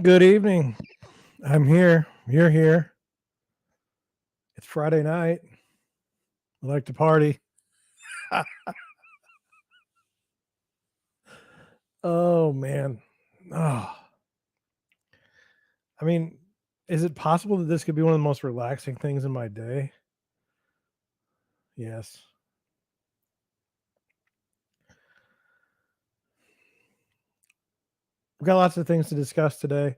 Good evening. I'm here. You're here. It's Friday night. I like to party. Oh, man. Oh, I mean, is it possible that this could be one of the most relaxing things in my day? Yes. We've got lots of things to discuss today.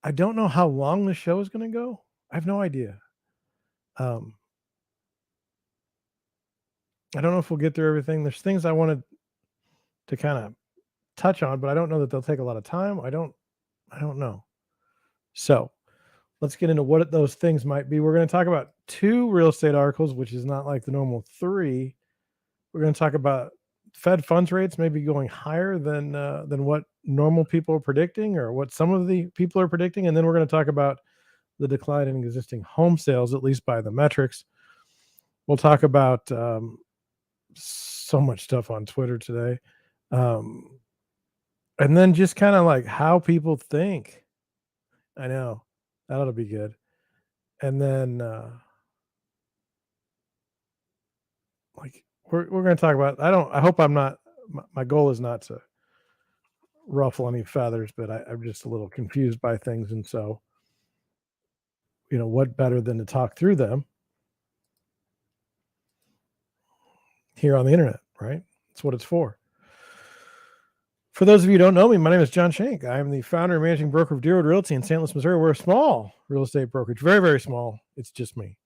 I don't know how long the show is going to go. I have no idea. Um, I don't know if we'll get through everything. There's things I wanted to kind of touch on, but I don't know that they'll take a lot of time. I don't know. So, let's get into what those things might be. We're going to talk about two real estate articles, which is not like the normal three. We're going to talk about Fed funds rates maybe going higher than what normal people are predicting, or what some of the people are predicting, and then we're going to talk about the decline in existing home sales, at least by the metrics. We'll talk about so much stuff on Twitter today, um, and then just kind of like how people think. I know that ought to be good, and then. Like we're going to talk about. I hope I'm not. My goal is not to ruffle any feathers, but I'm just a little confused by things, and so what better than to talk through them here on the internet, right? That's what it's for. For those of you who don't know me, my name is John Shank. I am the founder and managing broker of Deer Road Realty in St. Louis, Missouri. We're a small real estate brokerage, very, very small. It's just me.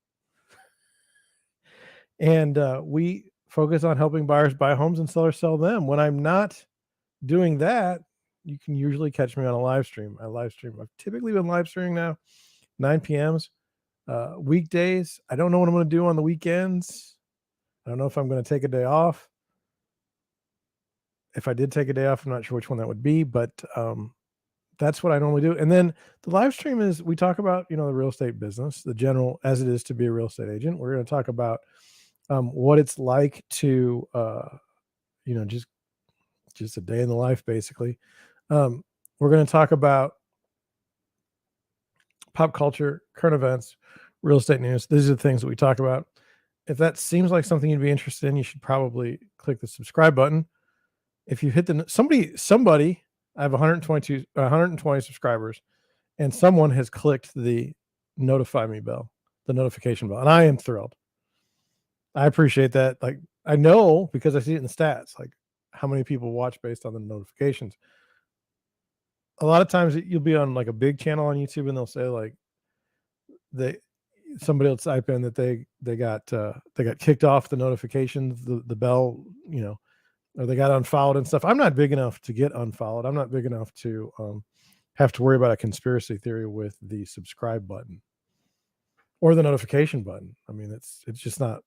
And we focus on helping buyers buy homes and sellers sell them. When I'm not doing that, you can usually catch me on a live stream. I've typically been live streaming now, 9 p.m.s, weekdays. I don't know what I'm going to do on the weekends. I don't know if I'm going to take a day off. If I did take a day off, I'm not sure which one that would be, but that's what I normally do. And then the live stream is we talk about, the real estate business, the general as it is to be a real estate agent. We're going to talk about what it's like to, just a day in the life, basically. We're going to talk about pop culture, current events, real estate news. These are the things that we talk about. If that seems like something you'd be interested in, you should probably click the subscribe button. If you hit somebody, I have 120 subscribers, and someone has clicked the notify me bell, the notification bell, and I am thrilled. I appreciate that. Like, I know because I see it in the stats, like how many people watch based on the notifications. A lot of times you'll be on like a big channel on YouTube and they'll say like somebody will type in that they got kicked off the notifications, the bell, or they got unfollowed and stuff. I'm not big enough to get unfollowed. I'm not big enough to have to worry about a conspiracy theory with the subscribe button or the notification button. I mean, it's just not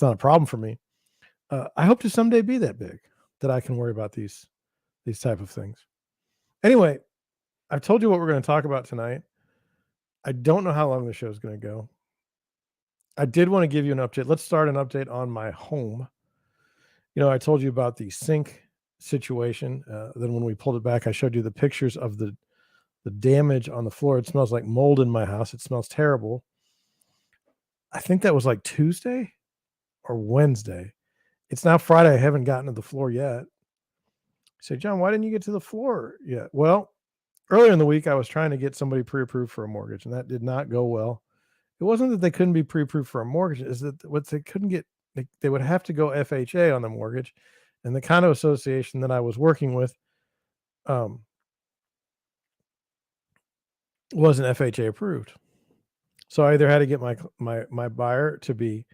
a problem for me. I hope to someday be that big that I can worry about these type of things. Anyway, I've told you what we're going to talk about tonight. I don't know how long the show is going to go. I did want to give you an update. Let's start an update on my home. I told you about the sink situation. Then when we pulled it back, I showed you the pictures of the damage on the floor. It smells like mold in my house. It smells terrible. I think that was like Tuesday or Wednesday. It's now Friday. I haven't gotten to the floor yet. I say, John, why didn't you get to the floor yet? Well, earlier in the week, I was trying to get somebody pre-approved for a mortgage, and that did not go well. It wasn't that they couldn't be pre-approved for a mortgage. It's that what they couldn't get, they would have to go FHA on the mortgage. And the condo association that I was working with wasn't FHA approved. So I either had to get my buyer to be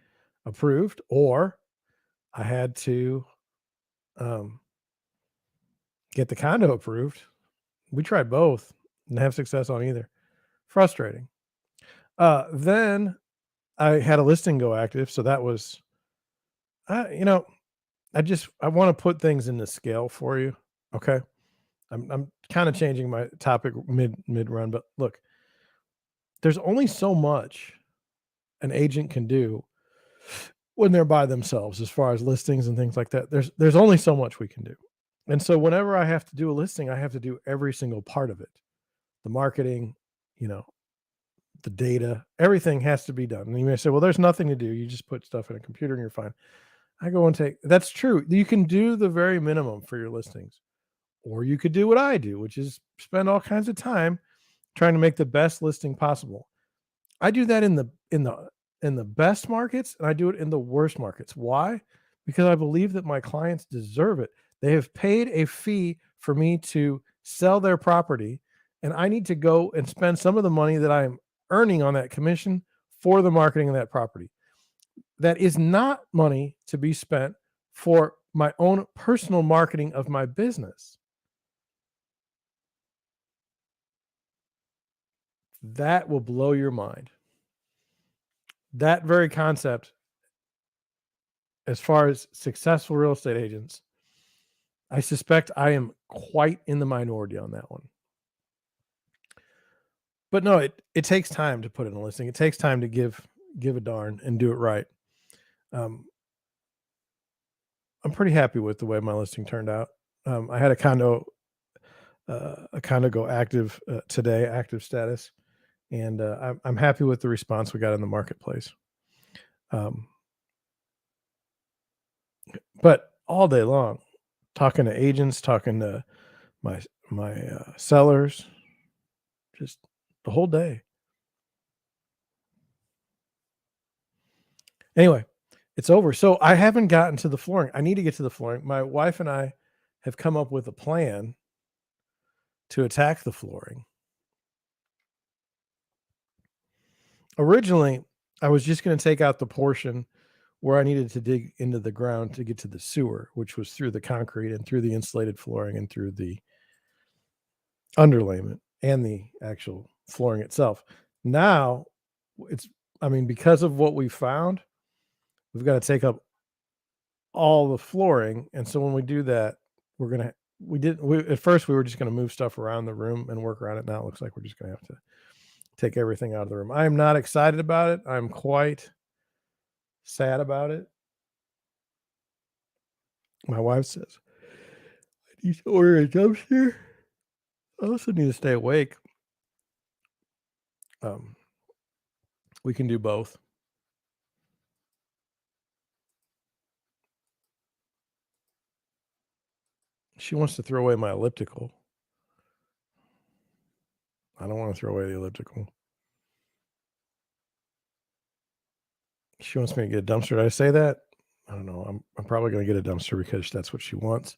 approved, or I had to get the condo approved. We tried both, didn't have success on either. Frustrating. Then I had a listing go active, so that was, I want to put things in the scale for you. Okay, I'm kind of changing my topic mid run, but look, there's only so much an agent can do when they're by themselves as far as listings and things like that. There's only so much we can do. And so whenever I have to do a listing, I have to do every single part of it. the marketing, you know, the data, everything has to be done. And you may say, well, there's nothing to do. You just put stuff in a computer and you're fine. I go and take that's true. You can do the very minimum for your listings, or you could do what I do, which is spend all kinds of time trying to make the best listing possible. I do that in the best markets, and I do it in the worst markets. Why? Because I believe that my clients deserve it. They have paid a fee for me to sell their property, and I need to go and spend some of the money that I'm earning on that commission for the marketing of that property. That is not money to be spent for my own personal marketing of my business. That will blow your mind. That very concept, as far as successful real estate agents, I suspect I am quite in the minority on that one. But no, it takes time to put in a listing. It takes time to give a darn and do it right. Um, I'm pretty happy with the way my listing turned out. I had a condo go active today, active status, and I'm happy with the response we got in the marketplace. Um, but all day long, talking to agents, talking to my my sellers, just the whole day. Anyway, it's over. So I haven't gotten to the flooring. I need to get to the flooring. My wife and I have come up with a plan to attack the flooring. Originally, I was just going to take out the portion where I needed to dig into the ground to get to the sewer, which was through the concrete and through the insulated flooring and through the underlayment and the actual flooring itself. Now, it's, I mean, because of what we found, we've got to take up all the flooring. And so when we do that, we're going to, we at first we were just going to move stuff around the room and work around it. Now it looks like we're just going to have to take everything out of the room. I am not excited about it. I'm quite sad about it. My wife says, I need to order a dumpster. I also need to stay awake. Um, we can do both. She wants to throw away my elliptical. I don't want to throw away the elliptical. She wants me to get a dumpster. Did I say that? I don't know. I'm probably going to get a dumpster because that's what she wants.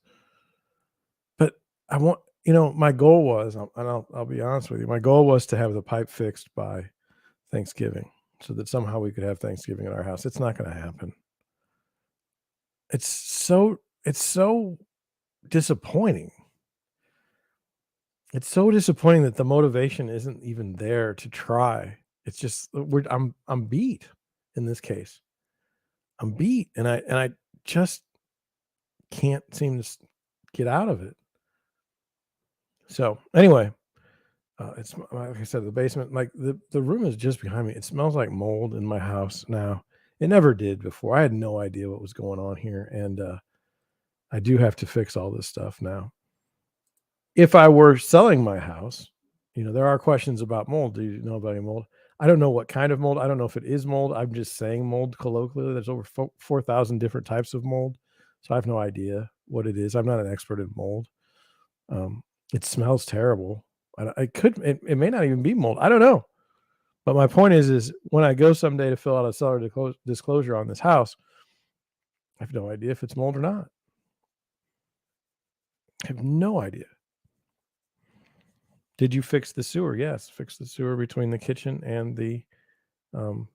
But I want, my goal was, and I'll be honest with you, my goal was to have the pipe fixed by Thanksgiving, so that somehow we could have Thanksgiving at our house. It's not going to happen. It's so disappointing. It's so disappointing that the motivation isn't even there to try. It's just I'm beat in this case. I'm beat, and I just can't seem to get out of it. So anyway, it's like I said, the basement, like the room is just behind me. It smells like mold in my house now. It never did before. I had no idea what was going on here, and I do have to fix all this stuff now. If I were selling my house, there are questions about mold. Do you know about any mold? I don't know what kind of mold. I don't know if it is mold. I'm just saying mold colloquially. There's over 4,000 different types of mold. So I have no idea what it is. I'm not an expert in mold. Um, it smells terrible. It may not even be mold. I don't know. But my point is when I go someday to fill out a seller disclosure on this house, I have no idea if it's mold or not. I have no idea. Did you fix the sewer? Yes, fix the sewer between the kitchen and the um,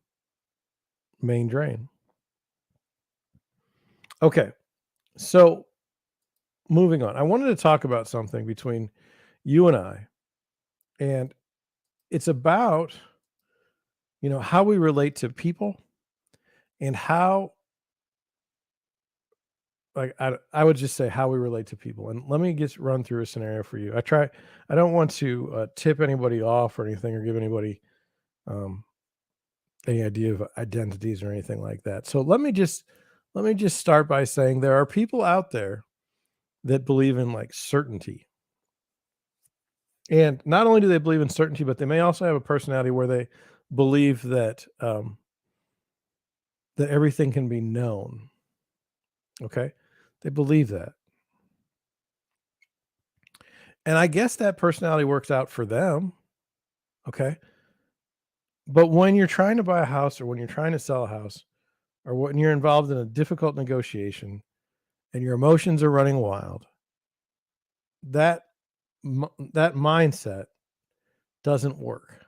main drain. Okay, so moving on. I wanted to talk about something between you and I, and it's about how we relate to people and how, like, I would just say how we relate to people. And let me just run through a scenario for you. I don't want to tip anybody off or anything or give anybody um, any idea of identities or anything like that. So let me just start by saying there are people out there that believe in like certainty. And not only do they believe in certainty, but they may also have a personality where they believe that everything can be known. Okay, they believe that, and I guess that personality works out for them. Okay, but when you're trying to buy a house, or when you're trying to sell a house, or when you're involved in a difficult negotiation, and your emotions are running wild, that that mindset doesn't work,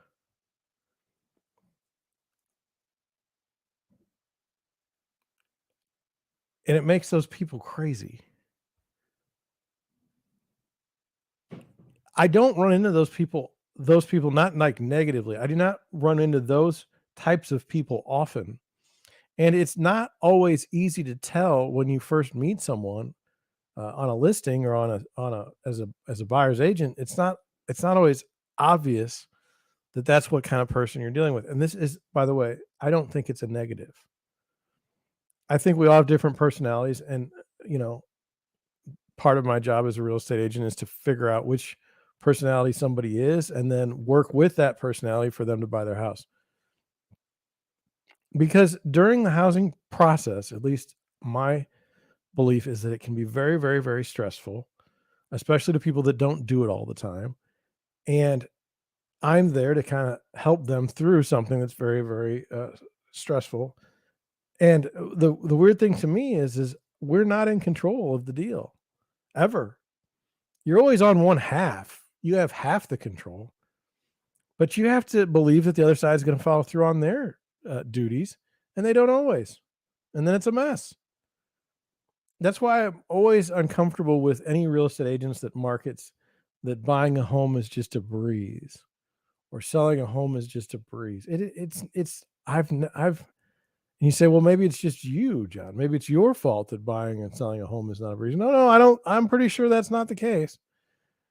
and it makes those people crazy. I don't run into those people not like negatively. I do not run into those types of people often. And it's not always easy to tell when you first meet someone on a listing or on a as a buyer's agent. It's not always obvious that that's what kind of person you're dealing with. And this is, by the way, I don't think it's a negative. I think we all have different personalities, and you know, part of my job as a real estate agent is to figure out which personality somebody is and then work with that personality for them to buy their house. Because during the housing process, at least my belief is that it can be very, very, very stressful, especially to people that don't do it all the time. And I'm there to kind of help them through something that's very, very stressful. And the weird thing to me is we're not in control of the deal ever. You're always on one half. You have half the control, but you have to believe that the other side is going to follow through on their duties, and they don't always. And then it's a mess. That's why I'm always uncomfortable with any real estate agents that markets that buying a home is just a breeze or selling a home is just a breeze. It's I've and you say, well, maybe it's just you, John. Maybe it's your fault that buying and selling a home is not a breeze. No, no, I don't. I'm pretty sure that's not the case.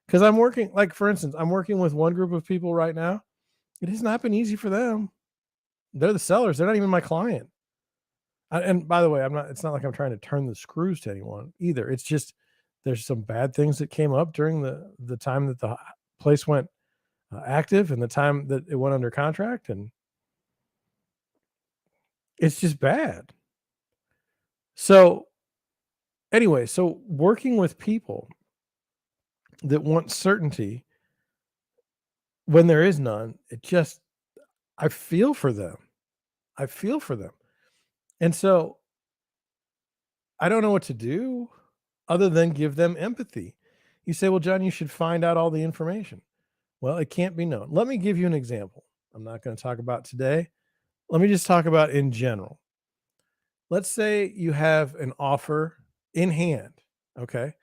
Because I'm working, like for instance, I'm working with one group of people right now. It has not been easy for them. They're the sellers. They're not even my client. And by the way, I'm not. It's not like I'm trying to turn the screws to anyone either. It's just there's some bad things that came up during the time that the place went active and the time that it went under contract, and it's just bad. So anyway, so working with people that want certainty when there is none, it just I feel for them. I feel for them. And so I don't know what to do other than give them empathy. You say, well, John, you should find out all the information. Well, it can't be known. Let me give you an example. I'm not going to talk about today. Let me just talk about in general. Let's say you have an offer in hand, okay?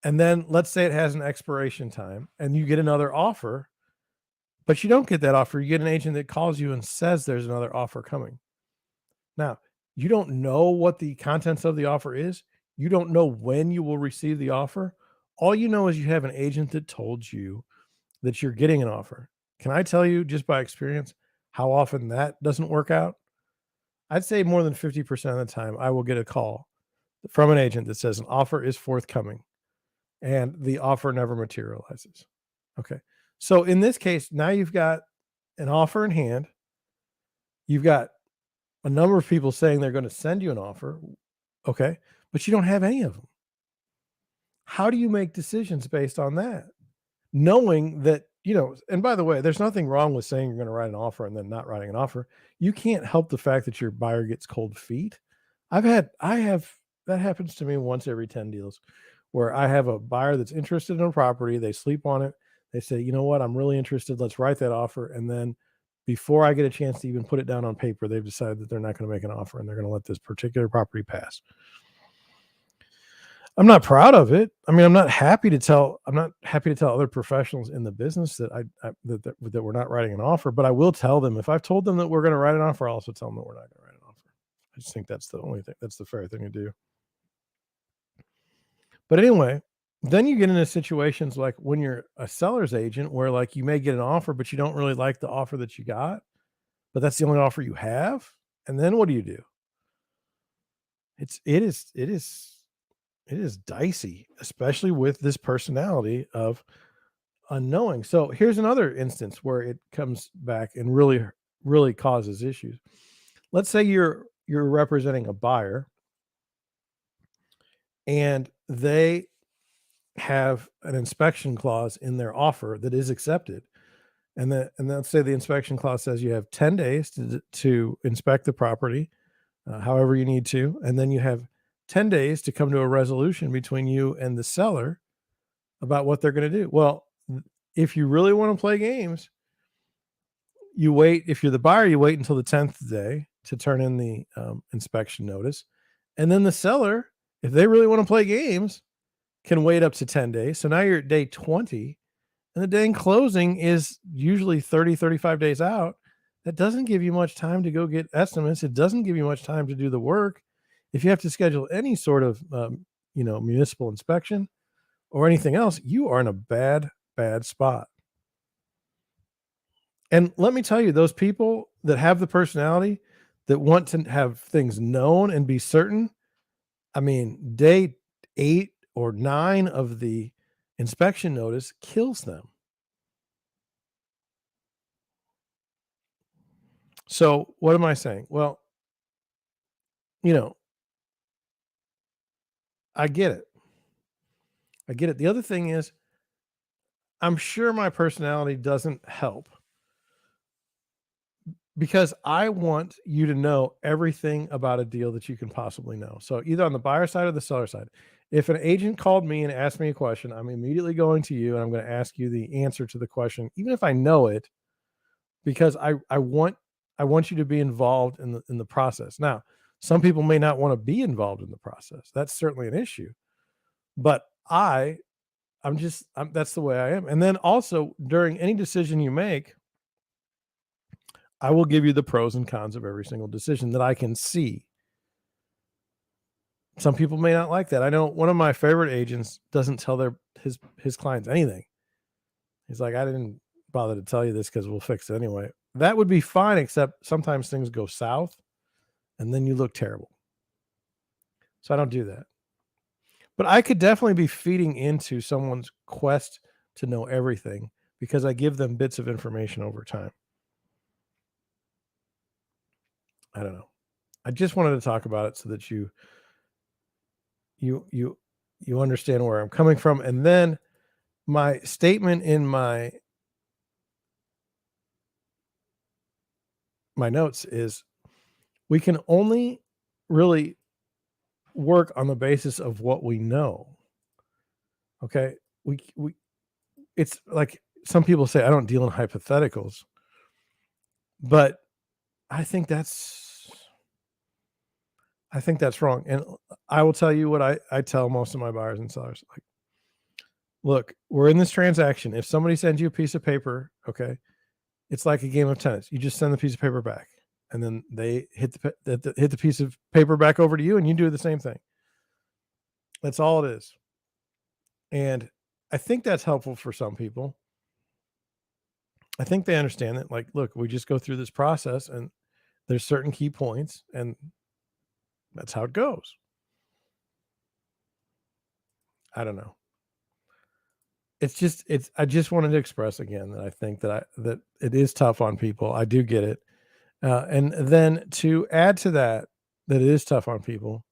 And then let's say it has an expiration time and you get another offer, but you don't get that offer. You get an agent that calls you and says there's another offer coming. Now, you don't know what the contents of the offer is. You don't know when you will receive the offer. All you know is you have an agent that told you that you're getting an offer. Can I tell you just by experience how often that doesn't work out? I'd say more than 50% of the time I will get a call from an agent that says an offer is forthcoming and the offer never materializes. Okay. So in this case, now you've got an offer in hand. You've got a number of people saying they're going to send you an offer. Okay. But you don't have any of them. How do you make decisions based on that? Knowing that, and by the way, there's nothing wrong with saying you're going to write an offer and then not writing an offer. You can't help the fact that your buyer gets cold feet. I have, that happens to me once every 10 deals where I have a buyer that's interested in a property. They sleep on it. They say, you know what, I'm really interested. Let's write that offer. And then before I get a chance to even put it down on paper, they've decided that they're not going to make an offer and they're going to let this particular property pass. I'm not proud of it. I mean, I'm not happy to tell other professionals in the business that that we're not writing an offer, but I will tell them if I've told them that we're going to write an offer, I'll also tell them that we're not going to write an offer. I just think that's the only thing, that's the fair thing to do. But anyway, then you get into situations like when you're a seller's agent where like you may get an offer, but you don't really like the offer that you got, but that's the only offer you have. And then what do you do? It is dicey, especially with this personality of unknowing. So here's another instance where it comes back and really causes issues. Let's say you're representing a buyer and they have an inspection clause in their offer that is accepted. And let's say the inspection clause says you have 10 days to inspect the property, however you need to, and then you have 10 days to come to a resolution between you and the seller about what they're going to do. Well, if you really want to play games, you wait. If you're the buyer, you wait until the 10th day to turn in the inspection notice. And then the seller, if they really want to play games, can wait up to 10 days. So now you're at day 20, and the dang closing is usually 30, 35 days out. That doesn't give you much time to go get estimates. It doesn't give you much time to do the work. If you have to schedule any sort of, municipal inspection or anything else, you are in a bad spot. And let me tell you, those people that have the personality that want to have things known and be certain, I mean, day 8 or 9 of the inspection notice kills them. So, what am I saying? Well, you know, I get it. I get it. The other thing is, I'm sure my personality doesn't help because I want you to know everything about a deal that you can possibly know. So, either on the buyer side or the seller side. If an agent called me and asked me a question, I'm immediately going to you and I'm going to ask you the answer to the question, even if I know it, because I want you to be involved in the process. Now, some people may not want to be involved in the process. That's certainly an issue. But that's the way I am. And then also during any decision you make, I will give you the pros and cons of every single decision that I can see. Some people may not like that. I know one of my favorite agents doesn't tell his clients anything. He's like, I didn't bother to tell you this because we'll fix it anyway. That would be fine, except sometimes things go south and then you look terrible. So I don't do that. But I could definitely be feeding into someone's quest to know everything because I give them bits of information over time. I don't know. I just wanted to talk about it so that you you you understand where I'm coming from. And then my statement in my notes is we can only really work on the basis of what we know. Okay? We it's like some people say I don't deal in hypotheticals, but I think that's I think that's wrong. And I will tell you what I tell most of my buyers and sellers. Like, look, we're in this transaction. If somebody sends you a piece of paper, okay, it's like a game of tennis. You just send the piece of paper back, and then they hit the piece of paper back over to you, and you do the same thing. That's all it is. And I think that's helpful for some people. I think they understand that. Like, look, we just go through this process, and there's certain key points, and that's how it goes. I don't know. I just wanted to express again that I think that it is tough on people. I do get it. And then to add to that, that it is tough on people.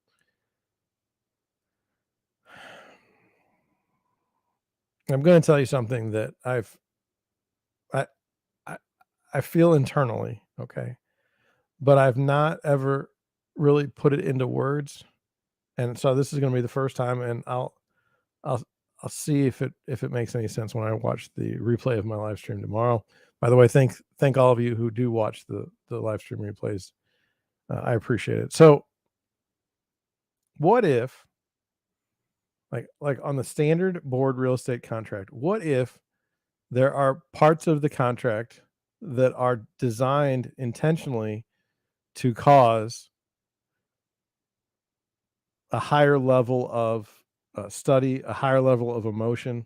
I'm going to tell you something that I, I, I feel internally. Okay. But I've not ever really put it into words. And so this is going to be the first time, and I'll I'll see if it makes any sense when I watch the replay of my live stream tomorrow. By the way, thank all of you who do watch the live stream replays. I appreciate it. So, what if, like on the standard board real estate contract, what if there are parts of the contract that are designed intentionally to cause a higher level of study, a higher level of emotion,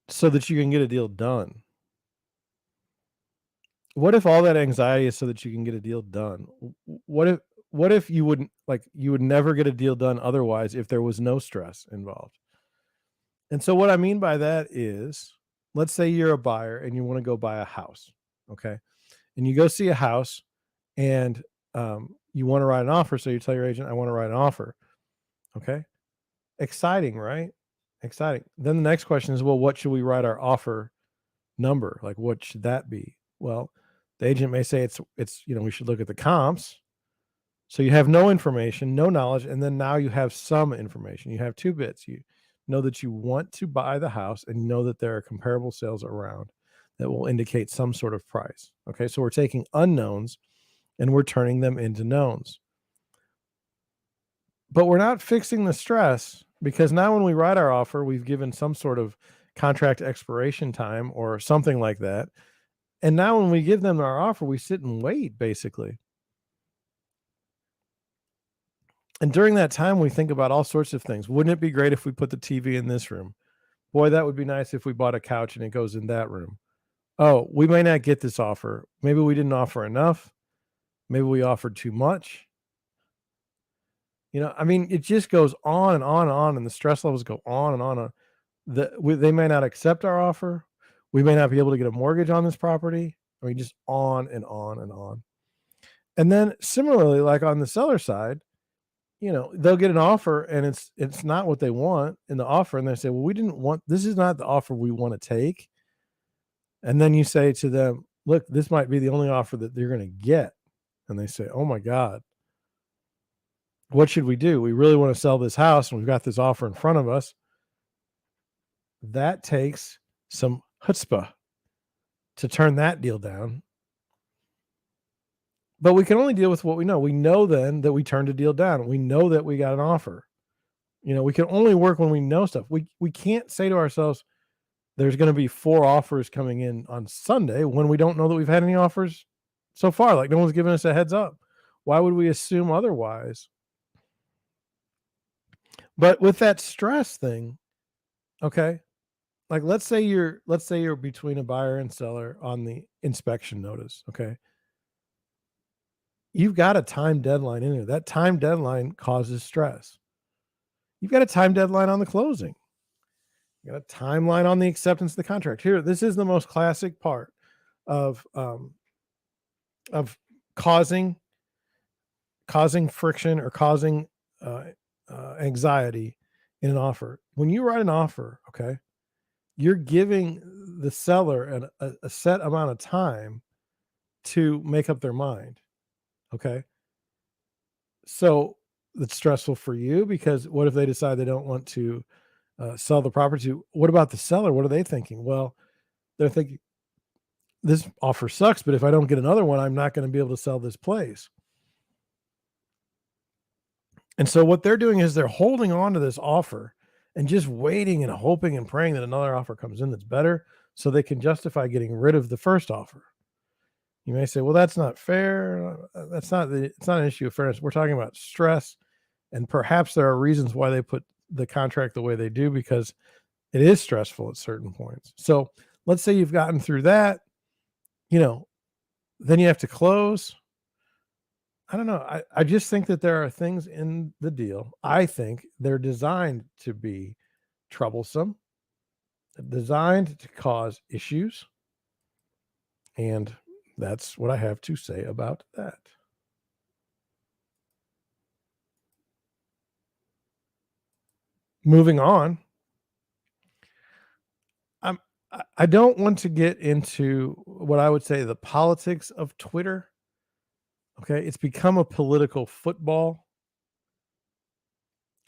so that you can get a deal done? What if all that anxiety is so that you can get a deal done? What if you would never get a deal done otherwise if there was no stress involved? And so what I mean by that is, let's say you're a buyer and you want to go buy a house, okay? And you go see a house and you want to write an offer. So you tell your agent, I want to write an offer. Okay. Exciting, right? Exciting. Then the next question is, well, what should we write our offer number? Like, what should that be? Well, the agent may say we should look at the comps. So you have no information, no knowledge, and then now you have some information. You have two bits. You know that you want to buy the house and you know that there are comparable sales around that will indicate some sort of price. Okay. So we're taking unknowns and we're turning them into knowns. But we're not fixing the stress because now when we write our offer, we've given some sort of contract expiration time or something like that. And now when we give them our offer, we sit and wait basically. And during that time, we think about all sorts of things. Wouldn't it be great if we put the TV in this room? Boy, that would be nice if we bought a couch and it goes in that room. Oh, we may not get this offer. Maybe we didn't offer enough. Maybe we offered too much. I mean, it just goes on and on and on, and the stress levels go on and on. They may not accept our offer. We may not be able to get a mortgage on this property. I mean, just on and on and on. And then similarly, like on the seller side, they'll get an offer and it's not what they want in the offer. And they say, well, we didn't want, this is not the offer we want to take. And then you say to them, look, this might be the only offer that they're going to get. And they say, oh my God, what should we do? We really want to sell this house and we've got this offer in front of us. That takes some chutzpah to turn that deal down. But we can only deal with what we know. We know then that we turned a deal down. We know that we got an offer. We can only work when we know stuff. We can't say to ourselves, there's going to be 4 offers coming in on Sunday when we don't know that we've had any offers so far. Like no one's given us a heads up. Why would we assume otherwise? But with that stress thing, okay, like let's say you're between a buyer and seller on the inspection notice, okay? You've got a time deadline in there. That time deadline causes stress. You've got a time deadline on the closing. You got a timeline on the acceptance of the contract. Here, this is the most classic part of causing friction or causing anxiety in an offer. When you write an offer, okay, you're giving the seller a set amount of time to make up their mind. Okay. So it's stressful for you because what if they decide they don't want to sell the property? What about the seller? What are they thinking? Well, they're thinking this offer sucks, but if I don't get another one, I'm not going to be able to sell this place. And so what they're doing is they're holding on to this offer and just waiting and hoping and praying that another offer comes in that's better so they can justify getting rid of the first offer. You may say, well, that's not fair. It's not an issue of fairness. We're talking about stress. And perhaps there are reasons why they put the contract the way they do, because it is stressful at certain points. So let's say you've gotten through that, then you have to close. I don't know. I just think that there are things in the deal. I think they're designed to be troublesome, designed to cause issues. And that's what I have to say about that. Moving on. I don't want to get into what I would say the politics of Twitter. Okay. It's become a political football.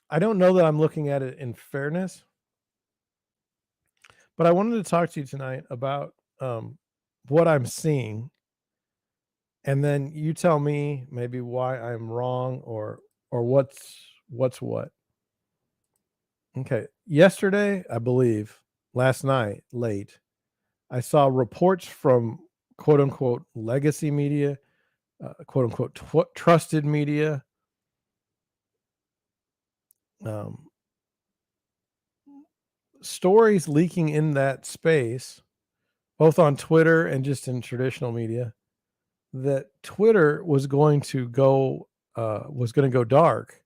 I don't know that I'm looking at it in fairness, but I wanted to talk to you tonight about what I'm seeing. And then you tell me maybe why I'm wrong or what's what. Okay. Yesterday, I believe, last night, late, I saw reports from quote unquote legacy media, quote unquote trusted media, um, stories leaking in that space, both on Twitter and just in traditional media, that Twitter was going to go dark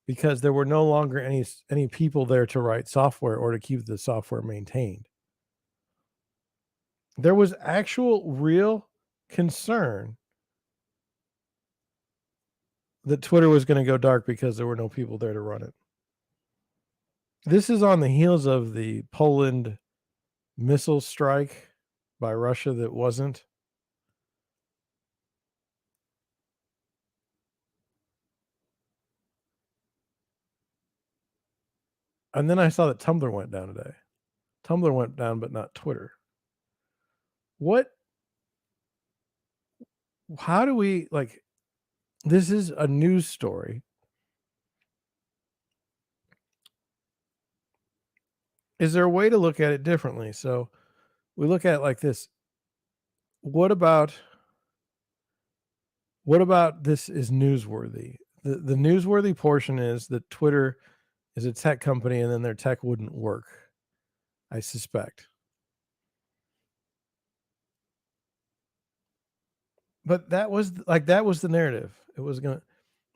because there were no longer any people there to write software or to keep the software maintained. There was actual real concern that Twitter was going to go dark because there were no people there to run it. This is on the heels of the Poland missile strike by Russia that wasn't. And then I saw that Tumblr went down today. Tumblr went down, but not Twitter. What? How do we like? This is a news story. Is there a way to look at it differently? So we look at it like this. What about this is newsworthy? The newsworthy portion is that Twitter is a tech company and then their tech wouldn't work, I suspect. But that was the narrative. It was going to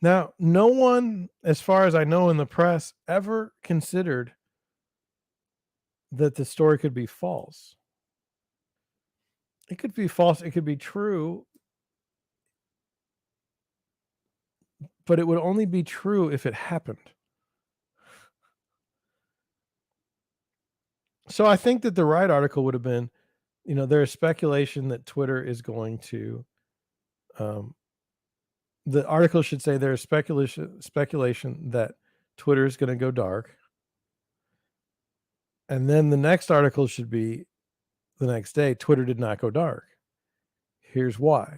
Now, no one as far as I know in the press ever considered that the story could be false. It could be false, it could be true, but it would only be true if it happened. So I think that the right article would have been, there is speculation that Twitter is going to um, the article should say there is speculation that Twitter is going to go dark. And then the next article should be the next day, Twitter did not go dark. Here's why.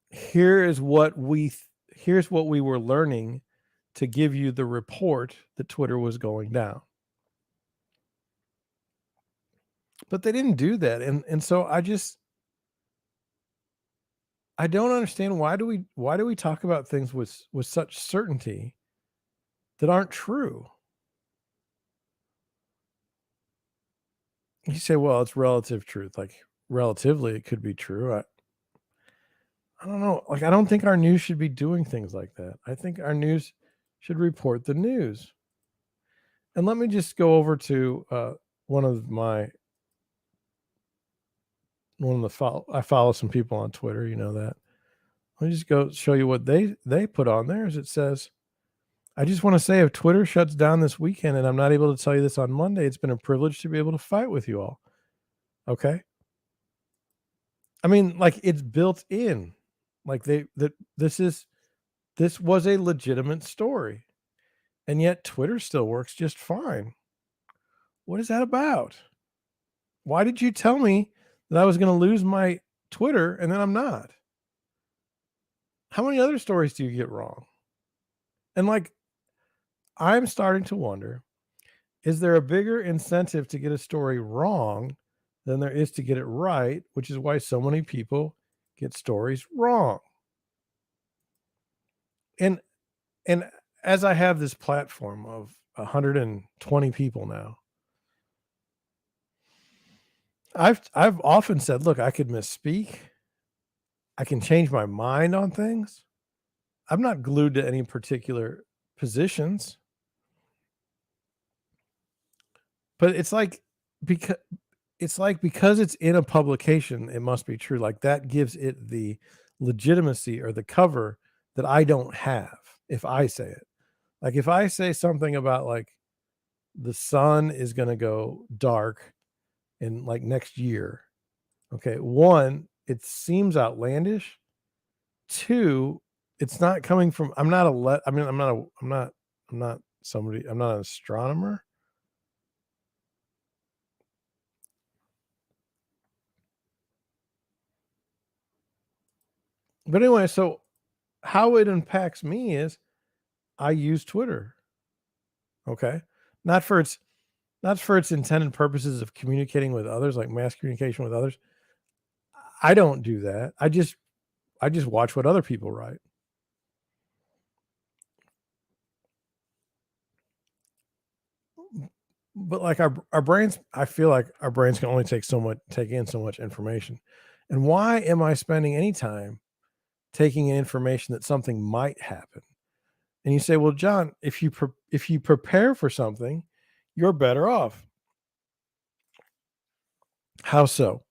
Here's what we were learning to give you the report that Twitter was going down. But they didn't do that. And so I don't understand why do we talk about things with such certainty that aren't true? You say, well, it's relative truth. Like relatively it could be true. I don't know. Like I don't think our news should be doing things like that. I think our news should report the news. And let me just go over to one of my I follow some people on Twitter, you know that. Let me just go show you what they put on there. It says, I just want to say if Twitter shuts down this weekend and I'm not able to tell you this on Monday, it's been a privilege to be able to fight with you all. Okay. I mean, like it's built in. Like this was a legitimate story. And yet Twitter still works just fine. What is that about? Why did you tell me that I was going to lose my Twitter and then I'm not? How many other stories do you get wrong? And like, I'm starting to wonder, is there a bigger incentive to get a story wrong than there is to get it right, which is why so many people get stories wrong? And and as I have this platform of 120 people now, I've often said, look, I could misspeak. I can change my mind on things. I'm not glued to any particular positions. But because because it's in a publication, it must be true. Like that gives it the legitimacy or the cover that I don't have if I say it. Like if I say something about like the sun is going to go dark in like next year. Okay, one, it seems outlandish. Two, it's not coming from I'm not a let I mean I'm not somebody I'm not an astronomer. But anyway, so how it impacts me is I use Twitter. Okay. Not for its not for its intended purposes of communicating with others, like mass communication with others. I don't do that. I just watch what other people write. But like our brains, I feel like our brains can only take in so much information. And why am I spending any time taking in information that something might happen? And you say, "Well, John, if you prepare for something, you're better off." How so?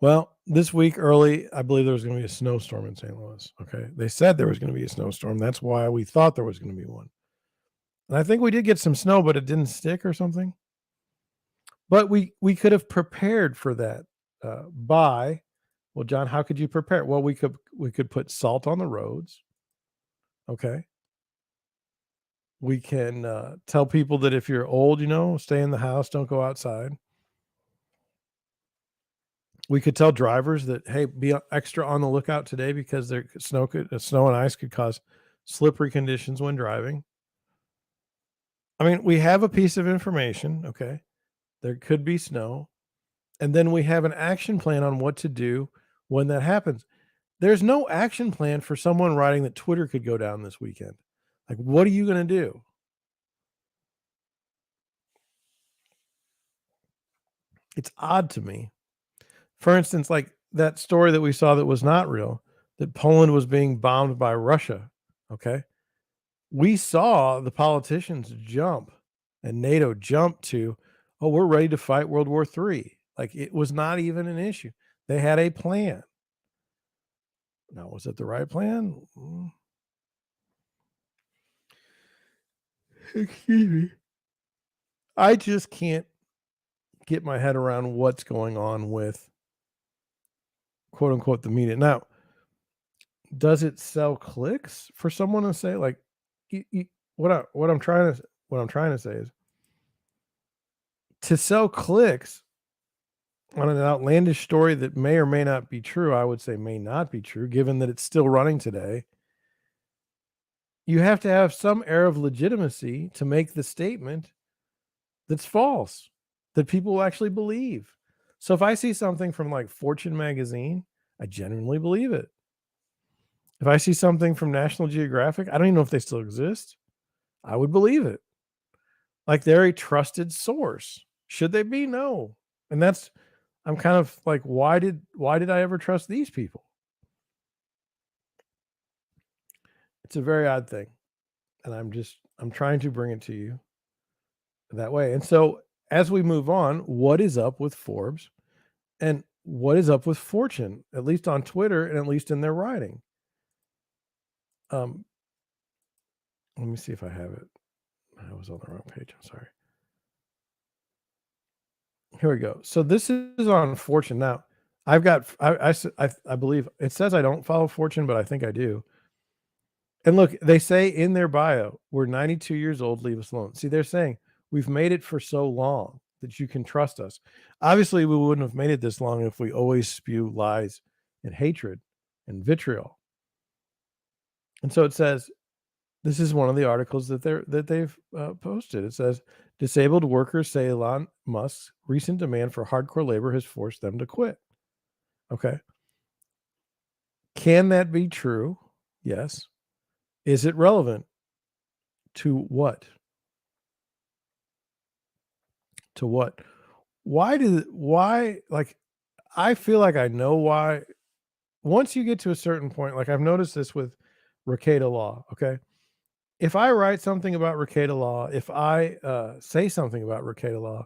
Well, this week early, I believe there was going to be a snowstorm in St. Louis. Okay. They said there was going to be a snowstorm. That's why we thought there was going to be one. And I think we did get some snow, but it didn't stick or something. But we could have prepared for that by, well, John, how could you prepare? Well, we could put salt on the roads. Okay. We can tell people that if you're old, stay in the house, don't go outside. We could tell drivers that, hey, be extra on the lookout today because snow and ice could cause slippery conditions when driving. I mean, we have a piece of information. Okay, there could be snow, and then we have an action plan on what to do when that happens. There's no action plan for someone writing that Twitter could go down this weekend. Like, what are you going to do? It's odd to me. For instance, like that story that we saw that was not real, that Poland was being bombed by Russia. Okay. We saw the politicians jump and NATO jump to, oh, we're ready to fight World War III. Like it was not even an issue. They had a plan. Now, was it the right plan? Excuse me. I just can't get my head around what's going on with quote unquote the media. Now, does it sell clicks for someone to say like y- y- what I'm trying to say is to sell clicks on an outlandish story that may or may not be true, I would say may not be true, given that it's still running today. You have to have some air of legitimacy to make the statement that's false, that people will actually believe. So if I see something from like Fortune magazine, I genuinely believe it. If I see something from National Geographic, I don't even know if they still exist, I would believe it. Like they're a trusted source. Should they be? No. And that's I'm kind of like, why did I ever trust these people? It's a very odd thing. And I'm trying to bring it to you that way. And so as we move on, what is up with Forbes and what is up with Fortune, at least on Twitter and at least in their writing? Um, let me see if I have it. I was on the wrong page. I'm sorry. Here we go. So this is on Fortune. Now, I've got I believe it says I don't follow Fortune, but I think I do. And look, they say in their bio, we're 92 years old, leave us alone. See, they're saying we've made it for so long that you can trust us. Obviously, we wouldn't have made it this long if we always spew lies and hatred and vitriol. And so it says, this is one of the articles they've posted. It says disabled workers say Elon Musk's recent demand for hardcore labor has forced them to quit. Okay. Can that be true? Yes. Is it relevant to what? To what? Why like I feel like I know why. Once you get to a certain point, like I've noticed this with Rekieta Law, okay? If I write something about Rekieta Law, if I say something about Rekieta Law,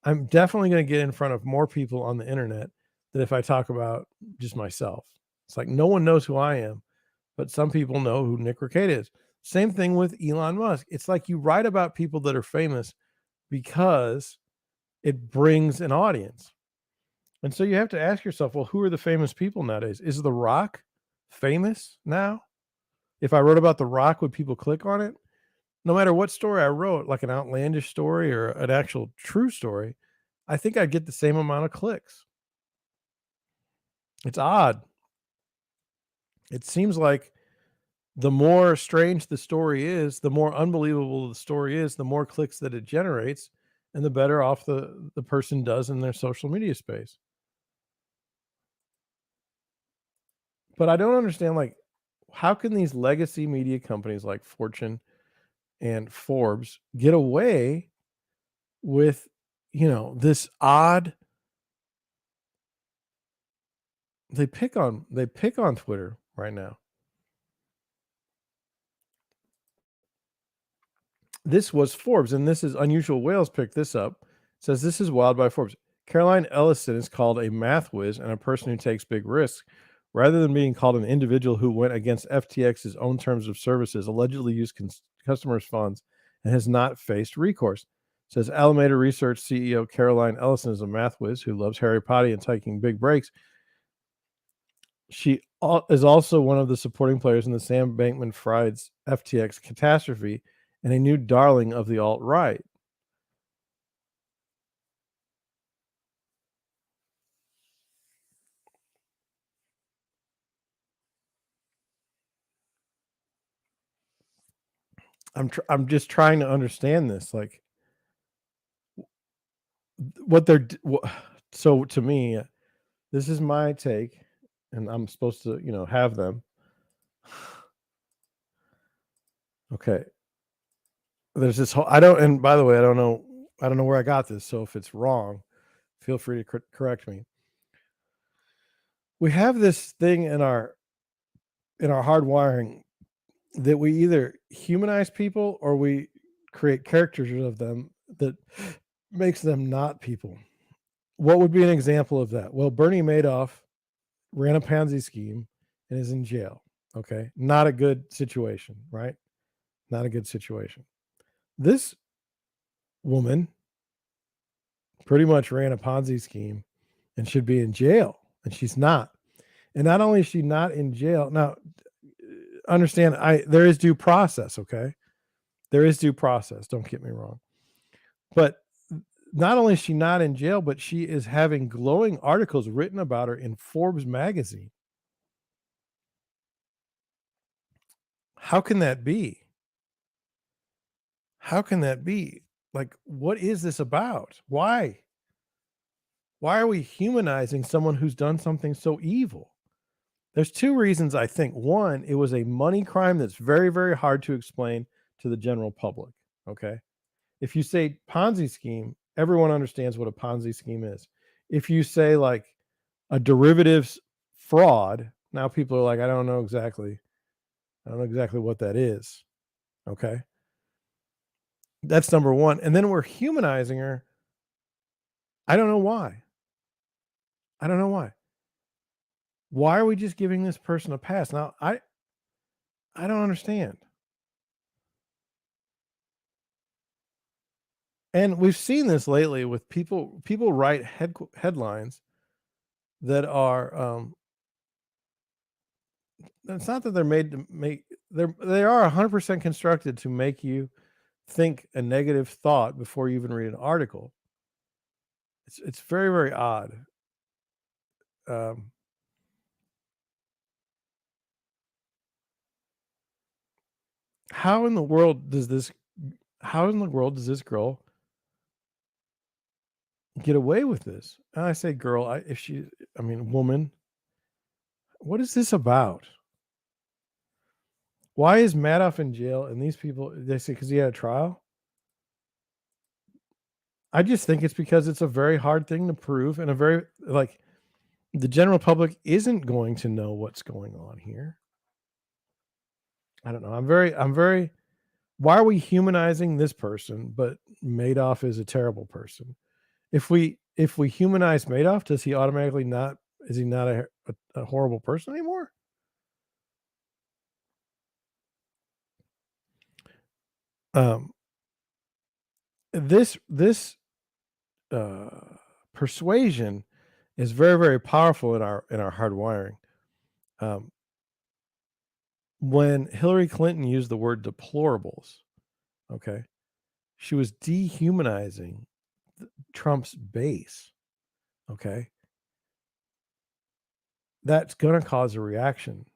I'm definitely going to get in front of more people on the internet than if I talk about just myself. It's like no one knows who I am, but some people know who Nick Rekieta is. Same thing with Elon Musk. It's like you write about people that are famous because it brings an audience. And so you have to ask yourself, well, who are the famous people nowadays? Is The Rock famous now? If I wrote about The Rock, would people click on it? No matter what story I wrote, like an outlandish story or an actual true story, I think I'd get the same amount of clicks. It's odd. It seems like the more strange the story is, the more unbelievable the story is, the more clicks that it generates, and the better off the person does in their social media space. But I don't understand, like, how can these legacy media companies like Fortune and Forbes get away with, this odd they pick on Twitter right now. This was Forbes, and this is Unusual Whales picked this up. It says this is wild by Forbes. Caroline Ellison is called a math whiz and a person who takes big risks, rather than being called an individual who went against FTX's own terms of services, allegedly used customers' funds, and has not faced recourse. It says Alameda Research CEO Caroline Ellison is a math whiz who loves Harry Potter and taking big breaks. She is also one of the supporting players in the Sam Bankman-Fried's FTX catastrophe and a new darling of the alt-right. I'm just trying to understand this, like what they're so to me, this is my take, and I'm supposed to, have them. Okay, there's this whole I don't, and by the way, I don't know where I got this, so if it's wrong, feel free to correct me. We have this thing in our hard wiring that we either humanize people or we create caricatures of them that makes them not people. What would be an example of that? Well, Bernie Madoff ran a Ponzi scheme and is in jail. Okay. Not a good situation, right? Not a good situation. This woman pretty much ran a Ponzi scheme and should be in jail, and she's not. And not only is she not in jail, now understand there is due process, okay? There is due process, don't get me wrong. But not only is she not in jail, but she is having glowing articles written about her in Forbes magazine. How can that be? How can that be? Like, what is this about? Why? Why are we humanizing someone who's done something so evil? There's two reasons I think. One, it was a money crime that's very, very hard to explain to the general public. Okay. If you say Ponzi scheme, everyone understands what a Ponzi scheme is. If you say like a derivatives fraud, now people are like, I don't know exactly. I don't know exactly what that is. Okay. That's number one. And then we're humanizing her. I don't know why. I don't know why. Why are we just giving this person a pass? Now, I don't understand. And we've seen this lately with people write headlines that are it's not that they're made to make they are 100% constructed to make you think a negative thought before you even read an article. It's very, very odd. Um, how in the world does this how in the world does this girl get away with this? And I say girl, I mean woman, what is this about? Why is Madoff in jail and these people they say because he had a trial? I just think it's because it's a very hard thing to prove and a very like the general public isn't going to know what's going on here. I don't know. I'm very why are we humanizing this person, but Madoff is a terrible person? If we humanize Madoff, does he automatically not is he not a horrible person anymore? Um, this uh, persuasion is very, very powerful in our hard wiring. Um, when Hillary Clinton used the word deplorables, okay, she was dehumanizing Trump's base. Okay, that's going to cause a reaction.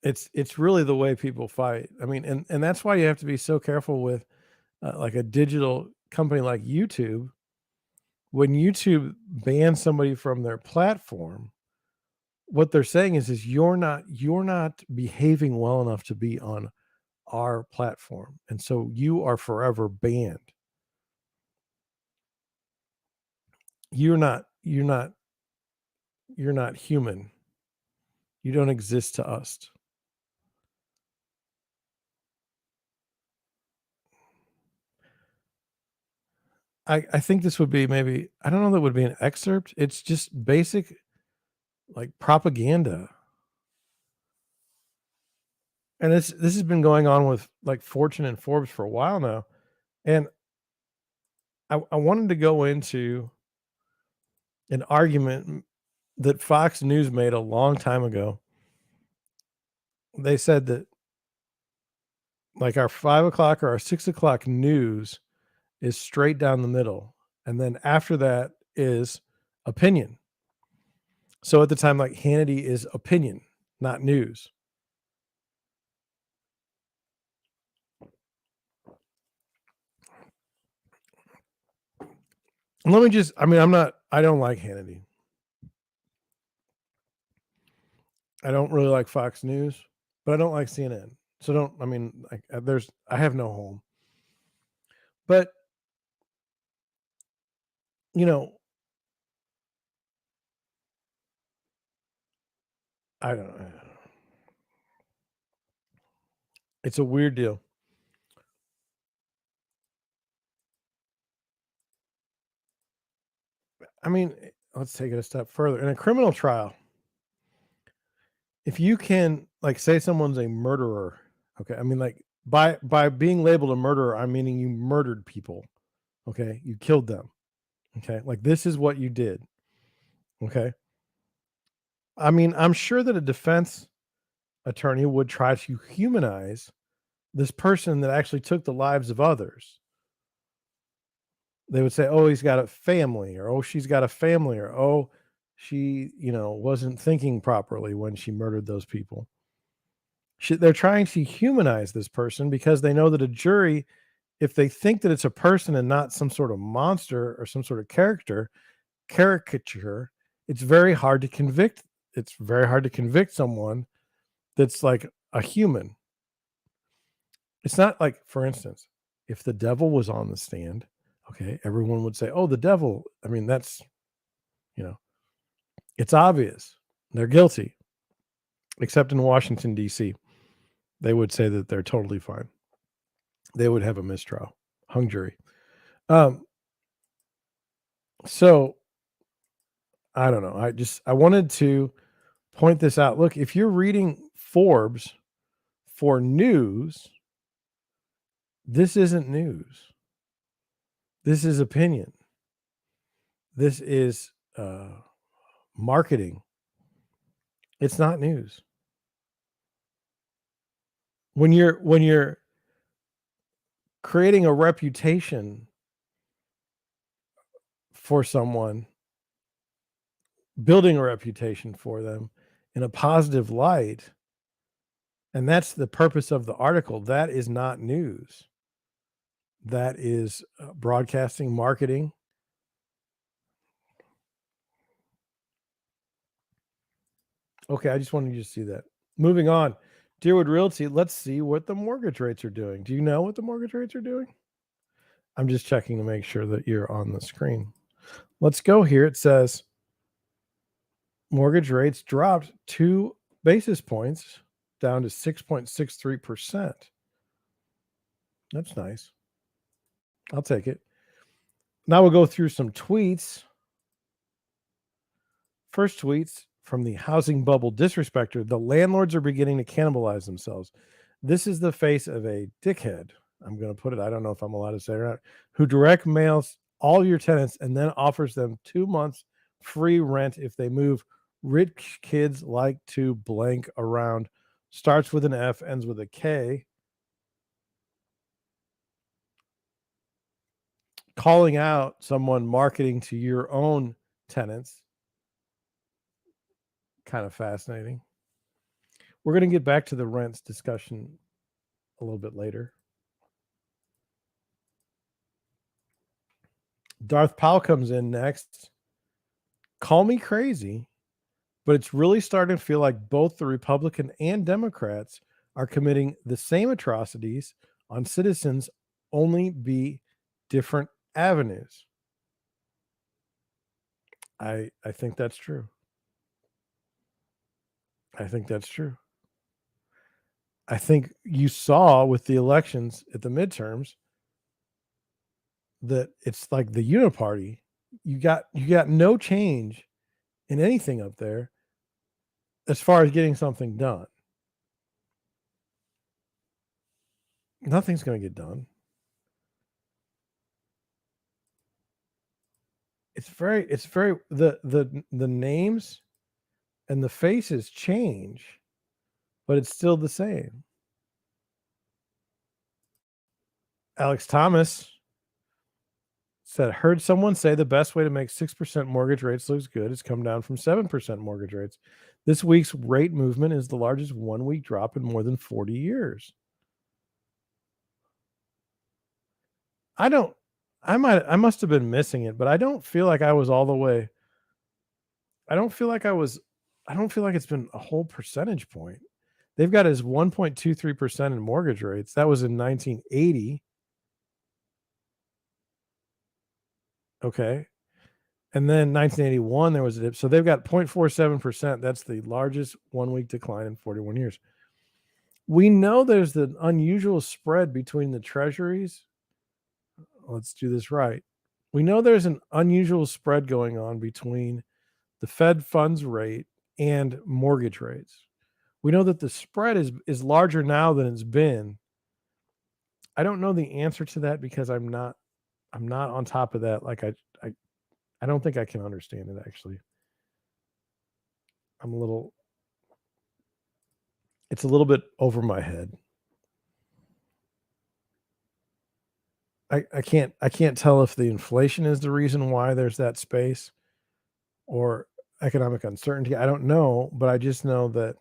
It's really the way people fight. I mean, and that's why you have to be so careful with like a digital company like YouTube. When YouTube bans somebody from their platform, what they're saying is you're not behaving well enough to be on our platform, and so you are forever banned. You're not human. You don't exist to us. I think this would be maybe I don't know that would be an excerpt. It's just basic like propaganda. And this has been going on with like Fortune and Forbes for a while now. And I wanted to go into an argument that Fox News made a long time ago. They said that like our 5 o'clock or our 6 o'clock news is straight down the middle. And then after that is opinion. So at the time, like Hannity is opinion, not news. And let me just, I mean, I don't like Hannity. I don't really like Fox News, but I don't like CNN. So don't, I mean, like, I have no home. But, you know, I don't know. It's a weird deal. I mean, let's take it a step further. In a criminal trial, if you can like say someone's a murderer, okay, I mean like by being labeled a murderer, I'm meaning you murdered people, okay, you killed them, okay, like this is what you did, okay. I mean, I'm sure that a defense attorney would try to humanize this person that actually took the lives of others. They would say, "Oh, he's got a family," or "Oh, she's got a family," or "Oh, she, wasn't thinking properly when she murdered those people." They're trying to humanize this person because they know that a jury, if they think that it's a person and not some sort of monster or some sort of caricature, it's very hard to convict. It's very hard to convict someone that's like a human. It's not like, for instance, if the devil was on the stand, okay, everyone would say, "Oh, the devil." I mean, you know, it's obvious they're guilty, except in Washington, D.C. They would say that they're totally fine. They would have a mistrial, hung jury. Um, so I don't know. I wanted to point this out. Look, if you're reading Forbes for news, this isn't news. This is opinion. This is marketing. It's not news. When you're creating a reputation for someone, building a reputation for them in a positive light, and that's the purpose of the article, that is not news. That is broadcasting, marketing. Okay, I just wanted you to see that. Moving on. Deerwood Realty, let's see what the mortgage rates are doing. Do you know what the mortgage rates are doing? I'm just checking to make sure that you're on the screen. Let's go here. It says mortgage rates dropped 2 basis points down to 6.63%. That's nice. I'll take it. Now we'll go through some tweets. First tweets from the housing bubble disrespecter. The landlords are beginning to cannibalize themselves. This is the face of a dickhead. I'm going to put it, I don't know if I'm allowed to say it or not, who direct mails all your tenants and then offers them 2 months free rent if they move. Rich kids like to blank around. Starts with an F, ends with a K. Calling out someone marketing to your own tenants. Kind of fascinating. We're going to get back to the rents discussion a little bit later. Darth Powell comes in next. Call me crazy, but it's really starting to feel like both the Republican and Democrats are committing the same atrocities on citizens, only be different avenues. I think that's true. I think that's true. I think you saw with the elections at the midterms that it's like the uniparty. You got no change in anything up there as far as getting something done. Nothing's going to get done. It's very the names and the faces change, but it's still the same. Alex Thomas said, heard someone say the best way to make 6% mortgage rates looks good is come down from 7% mortgage rates. This week's rate movement is the largest 1 week drop in more than 40 years. I don't, I must have been missing it, but I don't feel like I was all the way. I don't feel like I was, I don't feel like it's been a whole percentage point. They've got as 1.23% in mortgage rates. That was in 1980. Okay. And then 1981, there was a dip. So they've got 0.47%. That's the largest 1 week decline in 41 years. We know there's the unusual spread between the treasuries. Let's do this right. We know there's an unusual spread going on between the Fed funds rate and mortgage rates. We know that the spread is larger now than it's been. I don't know the answer to that because I'm not on top of that. Like I don't think I can understand it actually. I'm a little It's a little bit over my head. I can't tell if the inflation is the reason why there's that space or economic uncertainty. I don't know, but I just know that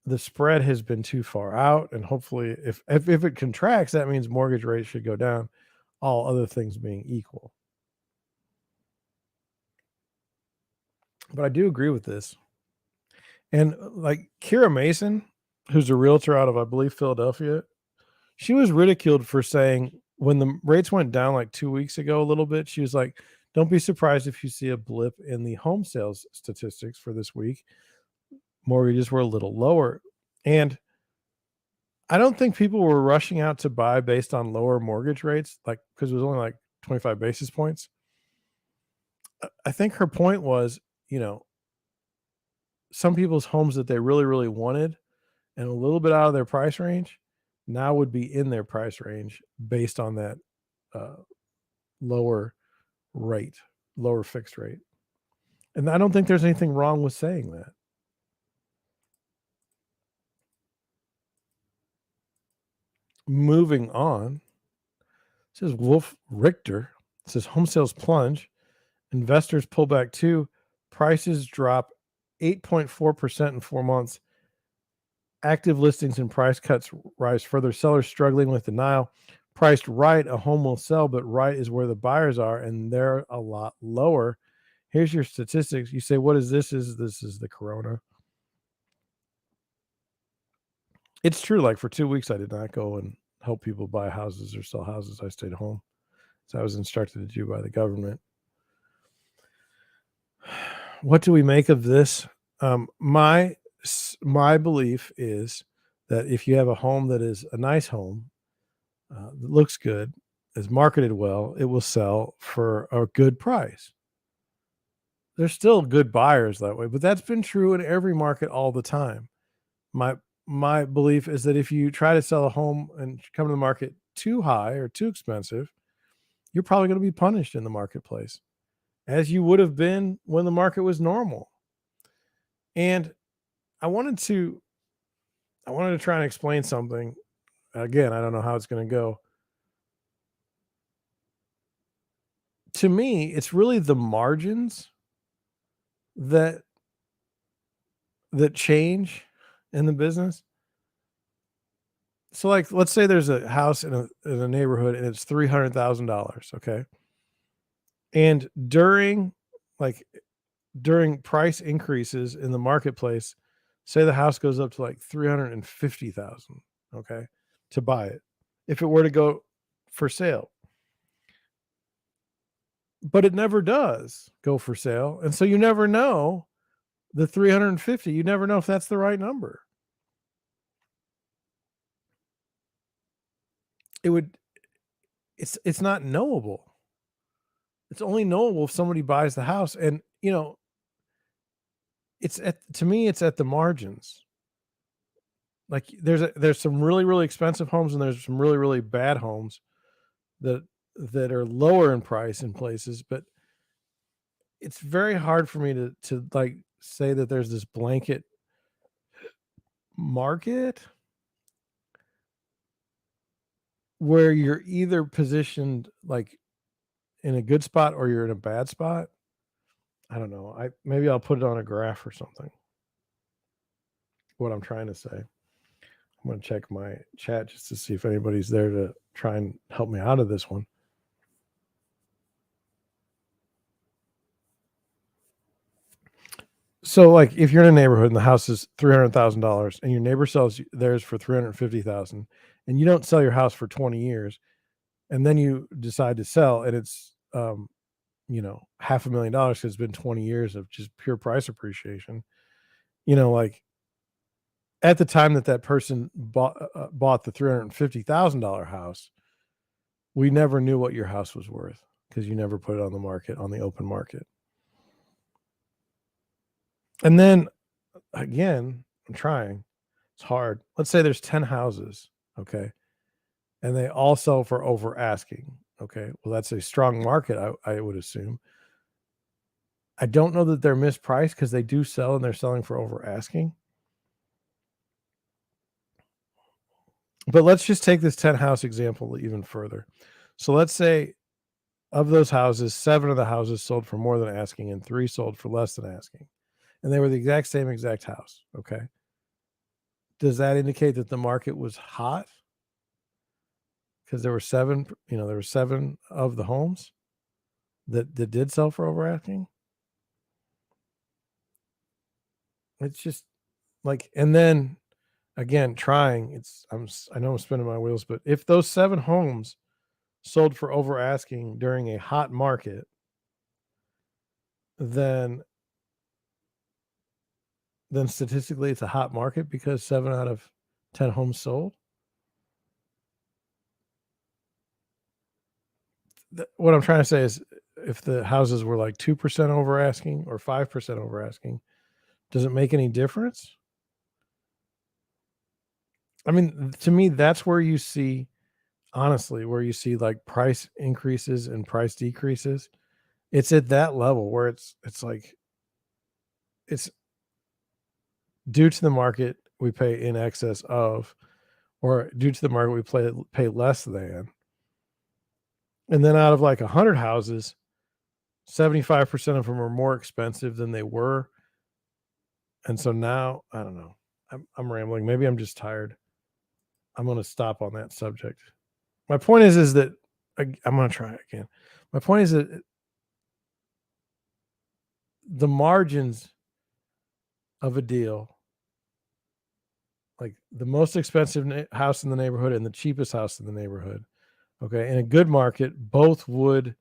the spread has been too far out, and hopefully, if it contracts, that means mortgage rates should go down, all other things being equal. But I do agree with this, and like Kira Mason, who's a realtor out of I believe Philadelphia, she was ridiculed for saying when the rates went down like 2 weeks ago a little bit. She was like, "Don't be surprised if you see a blip in the home sales statistics for this week. Mortgages were a little lower," and I don't think people were rushing out to buy based on lower mortgage rates, like because it was only like 25 basis points. I think her point was, you know, some people's homes that they really, really wanted and a little bit out of their price range now would be in their price range based on that uh, lower rate, lower fixed rate. And I don't think there's anything wrong with saying that. Moving on, says Wolf Richter, says home sales plunge. Investors pull back too. Prices drop 8.4% in 4 months. Active listings and price cuts rise further. Sellers struggling with denial. Priced right, a home will sell, but right is where the buyers are, and they're a lot lower. Here's your statistics. You say, what is this? This is the corona. It's true. Like for 2 weeks, I did not go and help people buy houses or sell houses. I stayed home. So I was instructed to do by the government. What do we make of this? My belief is that if you have a home that is a nice home, that looks good, is marketed well, it will sell for a good price. There's still good buyers that way, but that's been true in every market all the time. My my belief is that if you try to sell a home and come to the market too high or too expensive, you're probably going to be punished in the marketplace, as you would have been when the market was normal. And I wanted to I wanted to try and explain something. Again, I don't know how it's going to go. To me, it's really the margins that change in the business. So, like, let's say there's a house in a neighborhood and it's $300,000. Okay, and like during price increases in the marketplace, say the house goes up to like 350,000. Okay, to buy it, if it were to go for sale, but it never does go for sale, and so you never know the 350. You never know if that's the right number. It would it's not knowable. It's only knowable if somebody buys the house, and it's at to me it's at the margins. Like there's some really really expensive homes and there's some really really bad homes that that are lower in price in places, but it's very hard for me to like say that there's this blanket market where you're either positioned like in a good spot or you're in a bad spot. I don't know. I maybe I'll put it on a graph or something. What I'm trying to say. I'm going to check my chat just to see if anybody's there to try and help me out of this one. So, like, if you're in a neighborhood and the house is $300,000 and your neighbor sells theirs for 350,000, and you don't sell your house for 20 years, and then you decide to sell, and it's $500,000 because it's been 20 years of just pure price appreciation. Like at the time that that person bought the $350,000 house, we never knew what your house was worth because you never put it on the market, on the open market. And then again, I'm trying. It's hard. Let's say there's 10 houses, okay, and they all sell for over asking. Okay, well, that's a strong market, I would assume. I don't know that they're mispriced because they do sell and they're selling for over asking. But let's just take this 10 house example even further. So let's say of those houses, 7 of the houses sold for more than asking and 3 sold for less than asking. And they were the exact house. Okay. Does that indicate that the market was hot? Because there were 7, there were 7 of the homes that did sell for over asking. It's just like, and then again, trying, I know I'm spinning my wheels, but if those 7 homes sold for over asking during a hot market, then statistically it's a hot market because 7 out of 10 homes sold. What I'm trying to say is if the houses were like 2% over asking or 5% over asking, does it make any difference? I mean, to me, that's where you see, honestly, where you see like price increases and price decreases. It's at that level where it's like it's due to the market we pay in excess of, or due to the market we pay less than. And then out of like 100 houses, 75% of them are more expensive than they were. And so now, I don't know. I'm rambling. Maybe I'm just tired. I'm going to stop on that subject. My point is that I'm going to try it again. My point is that the margins of a deal, like the most expensive house in the neighborhood and the cheapest house in the neighborhood, okay, in a good market, both would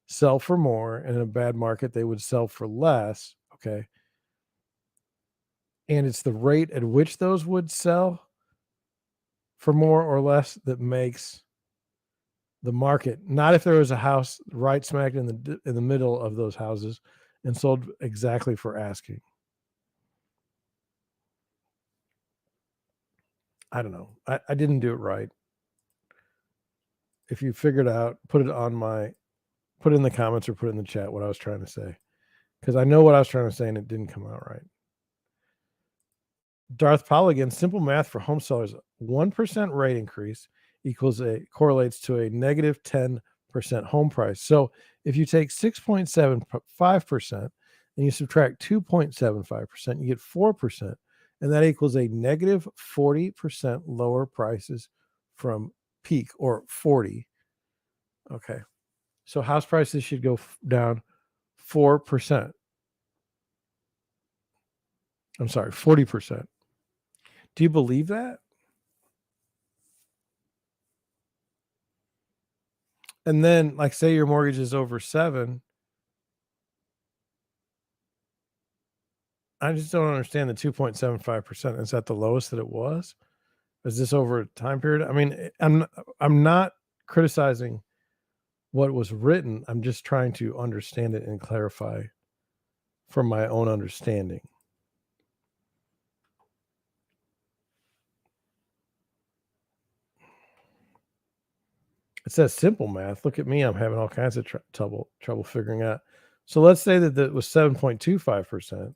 sell for more, and in a bad market, they would sell for less, okay. And it's the rate at which those would sell for more or less that makes the market. Not if there was a house right smack in the middle of those houses and sold exactly for asking. I don't know. I didn't do it right. If you figured out, put it in the comments or put it in the chat what I was trying to say. Because I know what I was trying to say and it didn't come out right. Darth Powell again, simple math for home sellers. 1% rate increase correlates to a negative 10% home price. So if you take 6.75% and you subtract 2.75%, you get 4%. And that equals a negative 40% lower prices from peak, or 40. Okay. So house prices should go down 4%. I'm sorry, 40%. Do you believe that? And then, like, say your mortgage is over 7, I just don't understand the 2.75%. Is that the lowest that it was? Is this over a time period? I mean, I'm not criticizing what was written. I'm just trying to understand it and clarify from my own understanding. It says simple math. Look at me. I'm having all kinds of trouble figuring out. So let's say that that was 7.25%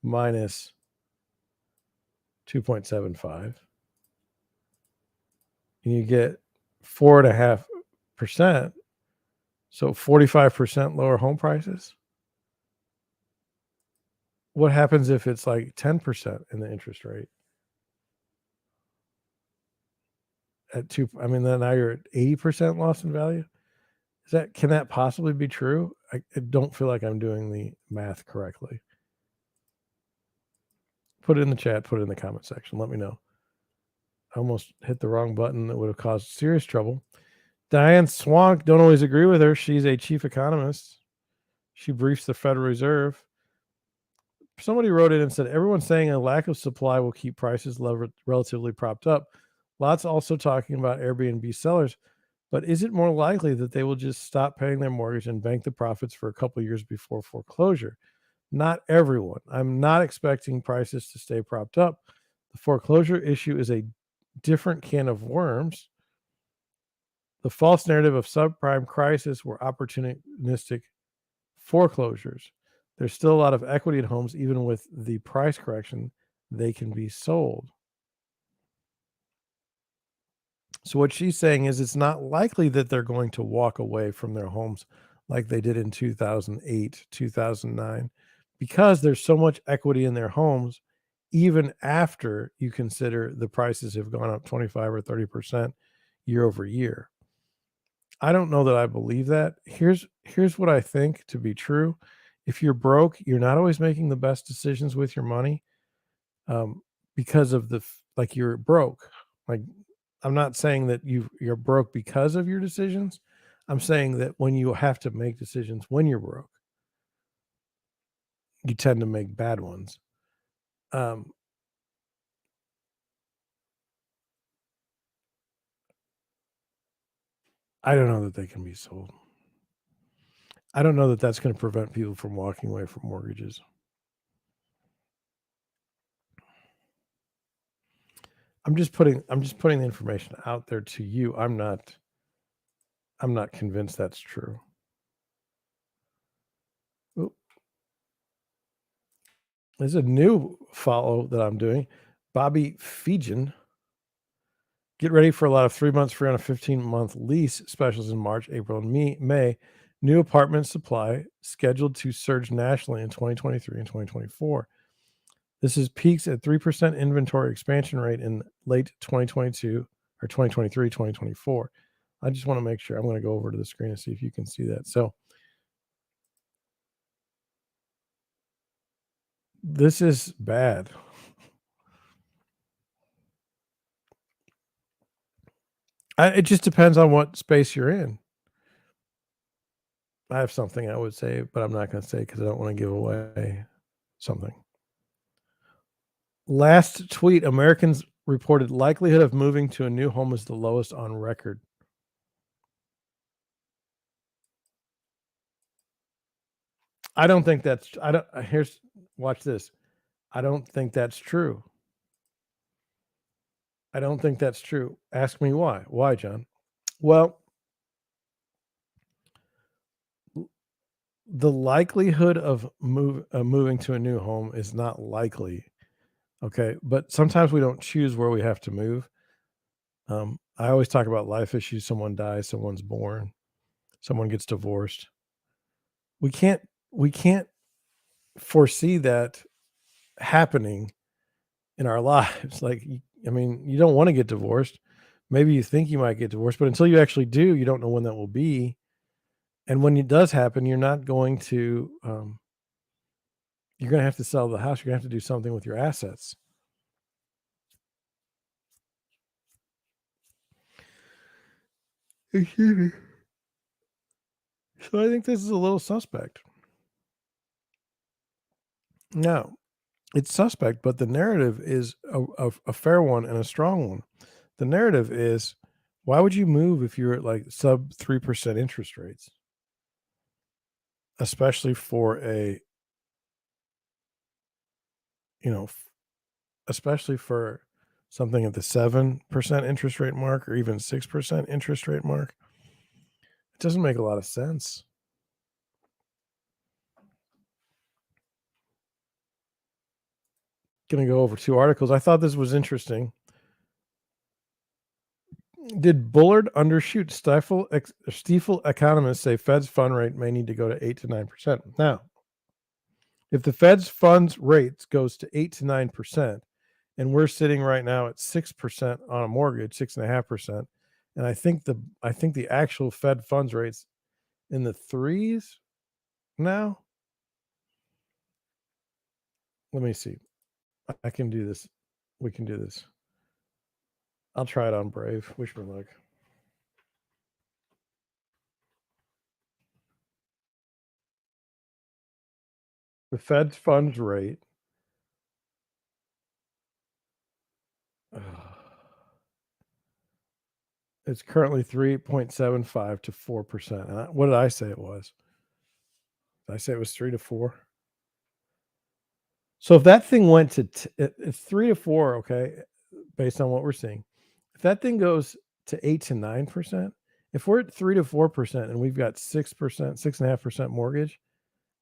minus 2.75, and you get 4.5%. So 45% lower home prices. What happens if it's like 10% in the interest rate at two? I mean, then now you're at 80% loss in value. Can that possibly be true? I don't feel like I'm doing the math correctly. Put it in the chat, put it in the comment section. Let me know. I almost hit the wrong button that would have caused serious trouble. Diane Swank, don't always agree with her. She's a chief economist. She briefs the Federal Reserve. Somebody wrote in and said, everyone's saying a lack of supply will keep prices relatively propped up. Lots also talking about Airbnb sellers. But is it more likely that they will just stop paying their mortgage and bank the profits for a couple of years before foreclosure? Not everyone. I'm not expecting prices to stay propped up. The foreclosure issue is a different can of worms. The false narrative of subprime crisis were opportunistic foreclosures. There's still a lot of equity in homes, even with the price correction, they can be sold. So what she's saying is it's not likely that they're going to walk away from their homes like they did in 2008, 2009, because there's so much equity in their homes, even after you consider the prices have gone up 25 or 30% year over year. I don't know that I believe that. Here's what I think to be true. If you're broke, you're not always making the best decisions with your money, because of like you're broke. Like I'm not saying that you're broke because of your decisions. I'm saying that when you have to make decisions when you're broke, you tend to make bad ones. Um, I don't know that they can be sold. I don't know that that's going to prevent people from walking away from mortgages. I'm just putting the information out there to you. I'm not convinced that's true. Oop, there's a new follow that I'm doing. Bobby Fejan. Get ready for a lot of 3 months free on a 15-month lease specials in March, April, and May. New apartment supply scheduled to surge nationally in 2023 and 2024. This is peaks at 3% inventory expansion rate in late 2022 or 2023, 2024. I just want to make sure. I'm going to go over to the screen and see if you can see that. So this is bad. It just depends on what space you're in. I have something I would say, but I'm not going to say because I don't want to give away something. Last tweet, Americans reported likelihood of moving to a new home is the lowest on record. I don't think that's I don't here's watch this. I don't think that's true. I don't think that's true. Ask me why. Why, John? Well, the likelihood of moving to a new home is not likely. Okay, but sometimes we don't choose where we have to move. I always talk about life issues. Someone dies, someone's born, someone gets divorced. We can't foresee that happening in our lives. Like, I mean, you don't want to get divorced. Maybe you think you might get divorced, but until you actually do, you don't know when that will be. And when it does happen, you're not going to. You're going to have to sell the house. You're going to have to do something with your assets. Excuse me. So I think this is a little suspect. No, It's suspect, but the narrative is a fair one and a strong one. The narrative is, why would you move if you're at like sub 3% interest rates, especially for a, you know, especially for something at the 7% interest rate mark or even 6% interest rate mark? It doesn't make a lot of sense. Going to go over two articles. I thought this was interesting. Did Bullard undershoot? Stiefel economists say Fed's fund rate may need to go to 8 to 9%. Now, if the Fed's funds rate goes to 8 to 9%, and we're sitting right now at 6% on a mortgage, 6.5%, and I think the actual Fed funds rates in the threes now. Let me see. I can do this. We can do this. I'll try it on Brave. Wish me luck. The Fed funds rate. It's currently 3.75 to 4%. What did I say it was? Did I say it was 3 to 4? So if that thing went to it's 3 to 4, okay, based on what we're seeing. If that thing goes to 8 to 9%, if we're at 3 to 4% and we've got 6%, 6.5% mortgage,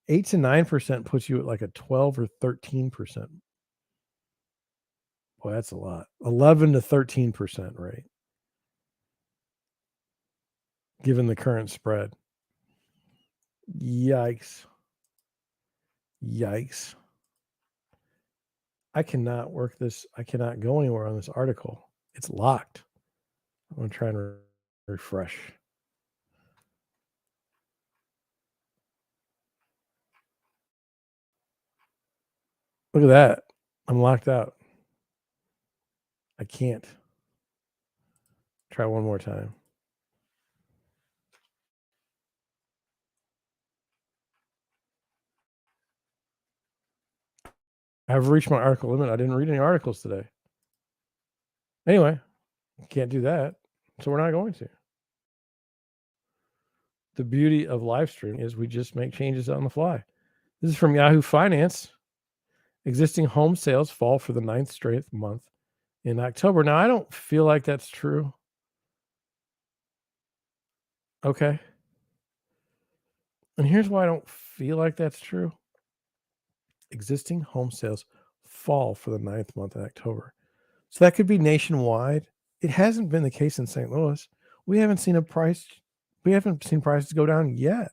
8 to 9% puts you at like a 12 or 13%. Boy, that's a lot. 11 to 13% rate, given the current spread. Yikes. Yikes. I cannot work this. I cannot go anywhere on this article. It's locked. I'm going to try and refresh. Look at that. I'm locked out. I can't. Try one more time. I've reached my article limit. I didn't read any articles today. Anyway, can't do that. So we're not going to. The beauty of live streaming is we just make changes on the fly. This is from Yahoo Finance. Existing home sales fall for the ninth straight month in October. Now, I don't feel like that's true. Okay. And here's why I don't feel like that's true. Existing home sales fall for the ninth month in October. So that could be nationwide. It hasn't been the case in St. Louis. We haven't seen prices go down yet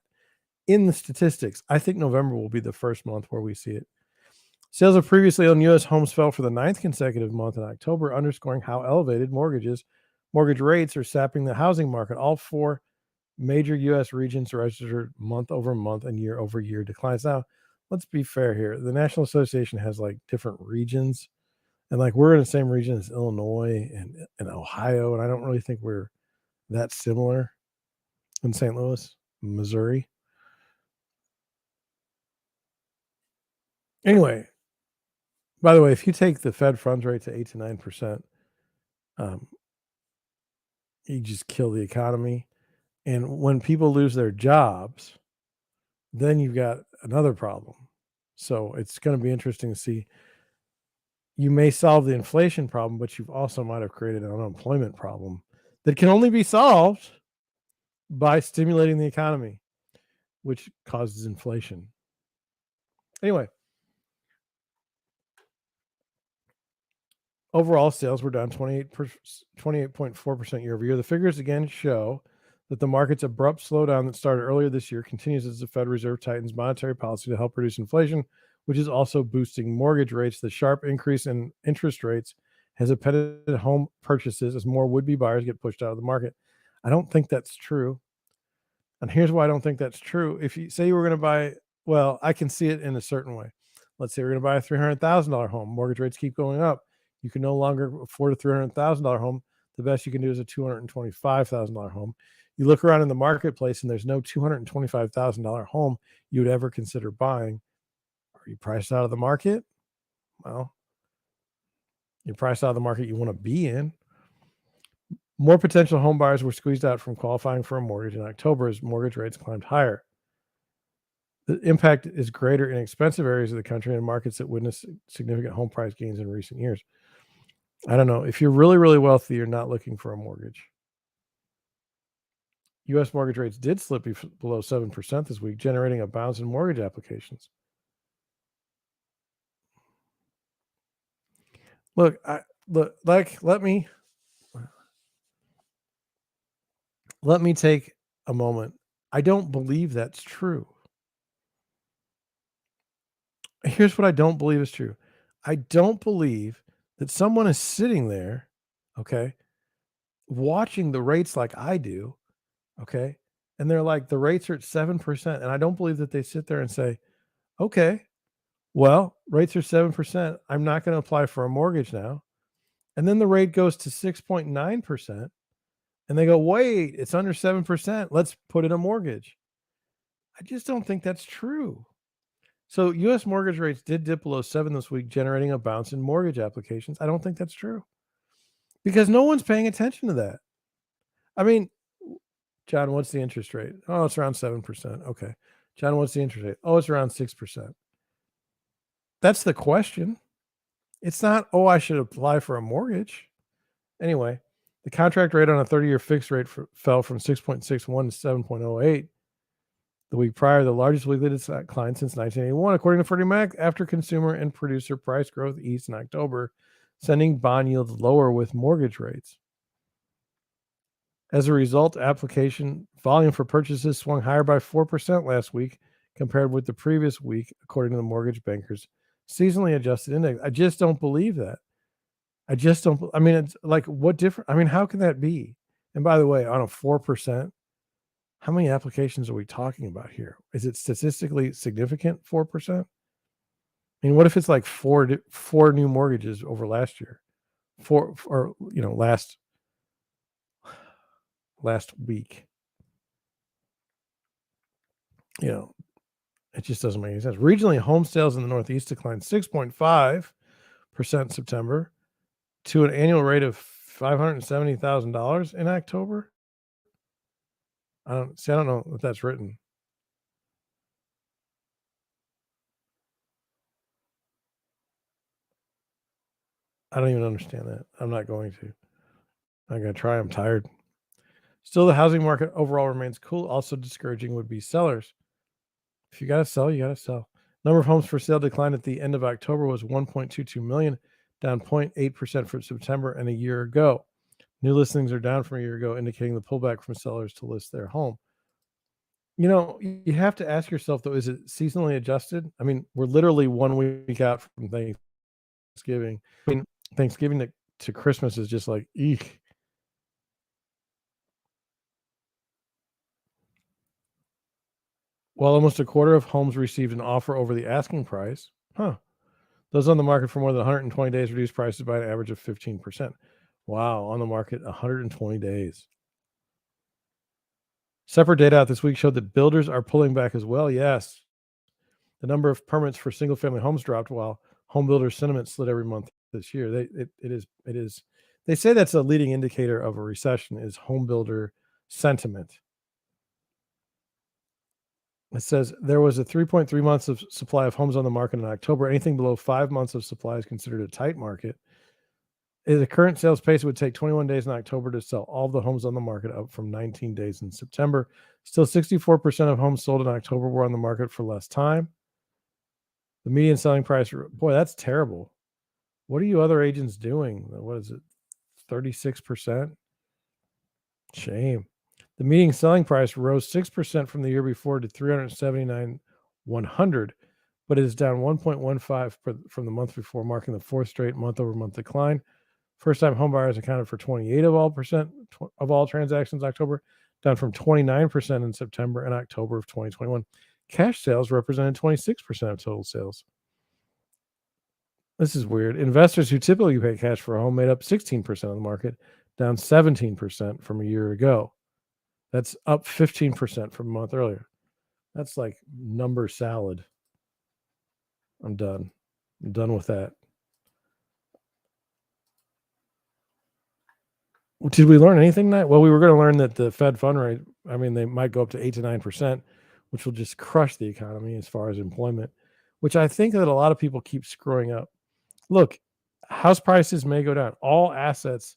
in the statistics. I think November will be the first month where we see it. Sales of previously owned U.S. homes fell for the ninth consecutive month in October, underscoring how elevated mortgage rates are sapping the housing market. All four major U.S. regions registered month-over-month and year-over-year declines. Now, let's be fair here. The National Association has like different regions, and like we're in the same region as Illinois and Ohio, and I don't really think we're that similar in St. Louis, Missouri. Anyway, by the way, if you take the Fed funds rate to 8 to 9%, you just kill the economy. And when people lose their jobs, then you've got another problem. So it's going to be interesting to see. You may solve the inflation problem, but you've also might have created an unemployment problem that can only be solved by stimulating the economy, which causes inflation. Anyway, overall sales were down 28.4% year over year. The figures again show that the market's abrupt slowdown that started earlier this year continues as the Federal Reserve tightens monetary policy to help reduce inflation, which is also boosting mortgage rates. The sharp increase in interest rates has impeded home purchases as more would-be buyers get pushed out of the market. I don't think that's true. And here's why I don't think that's true. If you say you were going to buy, well, I can see it in a certain way. Let's say we're going to buy a $300,000 home. Mortgage rates keep going up. You can no longer afford a $300,000 home. The best you can do is a $225,000 home. You look around in the marketplace and there's no $225,000 home you would ever consider buying. Are you priced out of the market? Well, you're priced out of the market you want to be in. More potential home buyers were squeezed out from qualifying for a mortgage in October as mortgage rates climbed higher. The impact is greater in expensive areas of the country and markets that witnessed significant home price gains in recent years. I don't know. If you're really, really wealthy, you're not looking for a mortgage. U.S. mortgage rates did slip below 7% this week, generating a bounce in mortgage applications. Look, let me take a moment. I don't believe that's true. Here's what I don't believe is true. I don't believe that someone is sitting there, okay, watching the rates like I do, okay, and they're like, the rates are at 7%. And I don't believe that they sit there and say, okay, well, rates are 7%. I'm not going to apply for a mortgage now. And then the rate goes to 6.9%. And they go, wait, it's under 7%. Let's put in a mortgage. I just don't think that's true. So U.S. mortgage rates did dip below 7 this week, generating a bounce in mortgage applications. I don't think that's true because no one's paying attention to that. I mean, John, what's the interest rate? Oh, it's around 7%. Okay. John, what's the interest rate? Oh, it's around 6%. That's the question. It's not, oh, I should apply for a mortgage. Anyway, the contract rate on a 30-year fixed rate fell from 6.61 to 7.08 the week prior, the largest weekly decline since 1981, according to Freddie Mac, after consumer and producer price growth eased in October, sending bond yields lower with mortgage rates. As a result, application volume for purchases swung higher by 4% last week compared with the previous week, according to the Mortgage Bankers seasonally adjusted index. I just don't believe that. I just don't. I mean, it's like, what different? I mean, how can that be? And by the way, on a 4%, how many applications are we talking about here? Is it statistically significant? 4%? I mean, what if it's like four new mortgages over last year, four or last week? You know, it just doesn't make any sense. Regionally, home sales in the Northeast declined 6.5% in September to an annual rate of $570,000 in October. I don't know if that's written. I don't even understand that. I'm not going to. I'm going to try. I'm tired. Still, the housing market overall remains cool. Also discouraging would be sellers. If you got to sell, you got to sell. Number of homes for sale declined at the end of October was 1.22 million, down 0.8% from September and a year ago. New listings are down from a year ago, indicating the pullback from sellers to list their home. You know, you have to ask yourself, though, is it seasonally adjusted? I mean, we're literally 1 week out from Thanksgiving. I mean, Thanksgiving to Christmas is just like, eek. While almost a quarter of homes received an offer over the asking price, those on the market for more than 120 days reduced prices by an average of 15%. Wow, on the market 120 days. Separate data out this week showed that builders are pulling back as well. Yes. The number of permits for single family homes dropped while home builder sentiment slid every month this year. It is. They say that's a leading indicator of a recession is home builder sentiment. It says there was a 3.3 months of supply of homes on the market in October. Anything below 5 months of supply is considered a tight market. The current sales pace would take 21 days in October to sell all the homes on the market, up from 19 days in September. Still, 64% of homes sold in October were on the market for less time. The median selling price, boy, that's terrible. What are you other agents doing? What is it? 36%? Shame. The median selling price rose 6% from the year before to 379,100, but it is down 1.15 from the month before, marking the fourth straight month-over-month decline. First-time homebuyers accounted for 28 of all transactions in October, down from 29% in September and October of 2021. Cash sales represented 26% of total sales. This is weird. Investors who typically pay cash for a home made up 16% of the market, down 17% from a year ago. That's up 15% from a month earlier. That's like number salad. I'm done with that. Did we learn anything tonight? Well, we were gonna learn that the Fed fund rate, I mean, they might go up to 8 to 9%, which will just crush the economy as far as employment, which I think that a lot of people keep screwing up. Look, house prices may go down. All assets,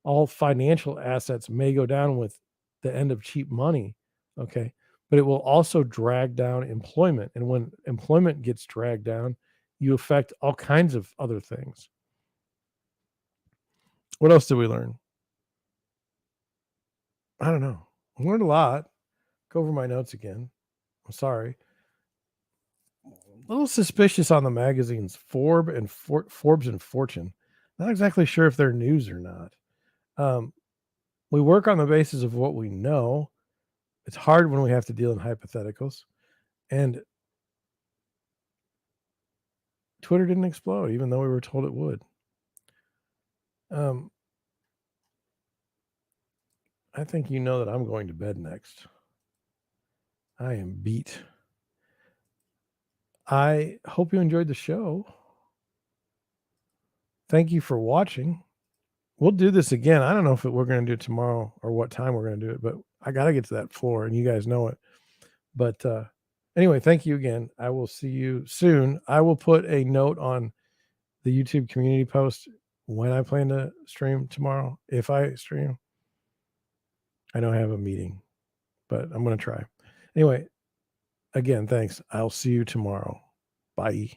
all financial assets may go down with the end of cheap money, okay? But it will also drag down employment, and when employment gets dragged down, you affect all kinds of other things. What else did we learn? I don't know. I learned a lot. Go over my notes again. I'm sorry. A little suspicious on the magazines Forbes and Fortune. Not exactly sure if they're news or not. Um, we work on the basis of what we know. It's hard when we have to deal in hypotheticals. And Twitter didn't explode, even though we were told it would. Um, I think you know that I'm going to bed next. I am beat. I hope you enjoyed the show. Thank you for watching. We'll do this again. I don't know if we're going to do it tomorrow or what time we're going to do it, but I got to get to that floor and you guys know it. But anyway, thank you again. I will see you soon. I will put a note on the YouTube community post when I plan to stream tomorrow. If I stream, I know I have a meeting, but I'm going to try. Anyway, again, thanks. I'll see you tomorrow. Bye.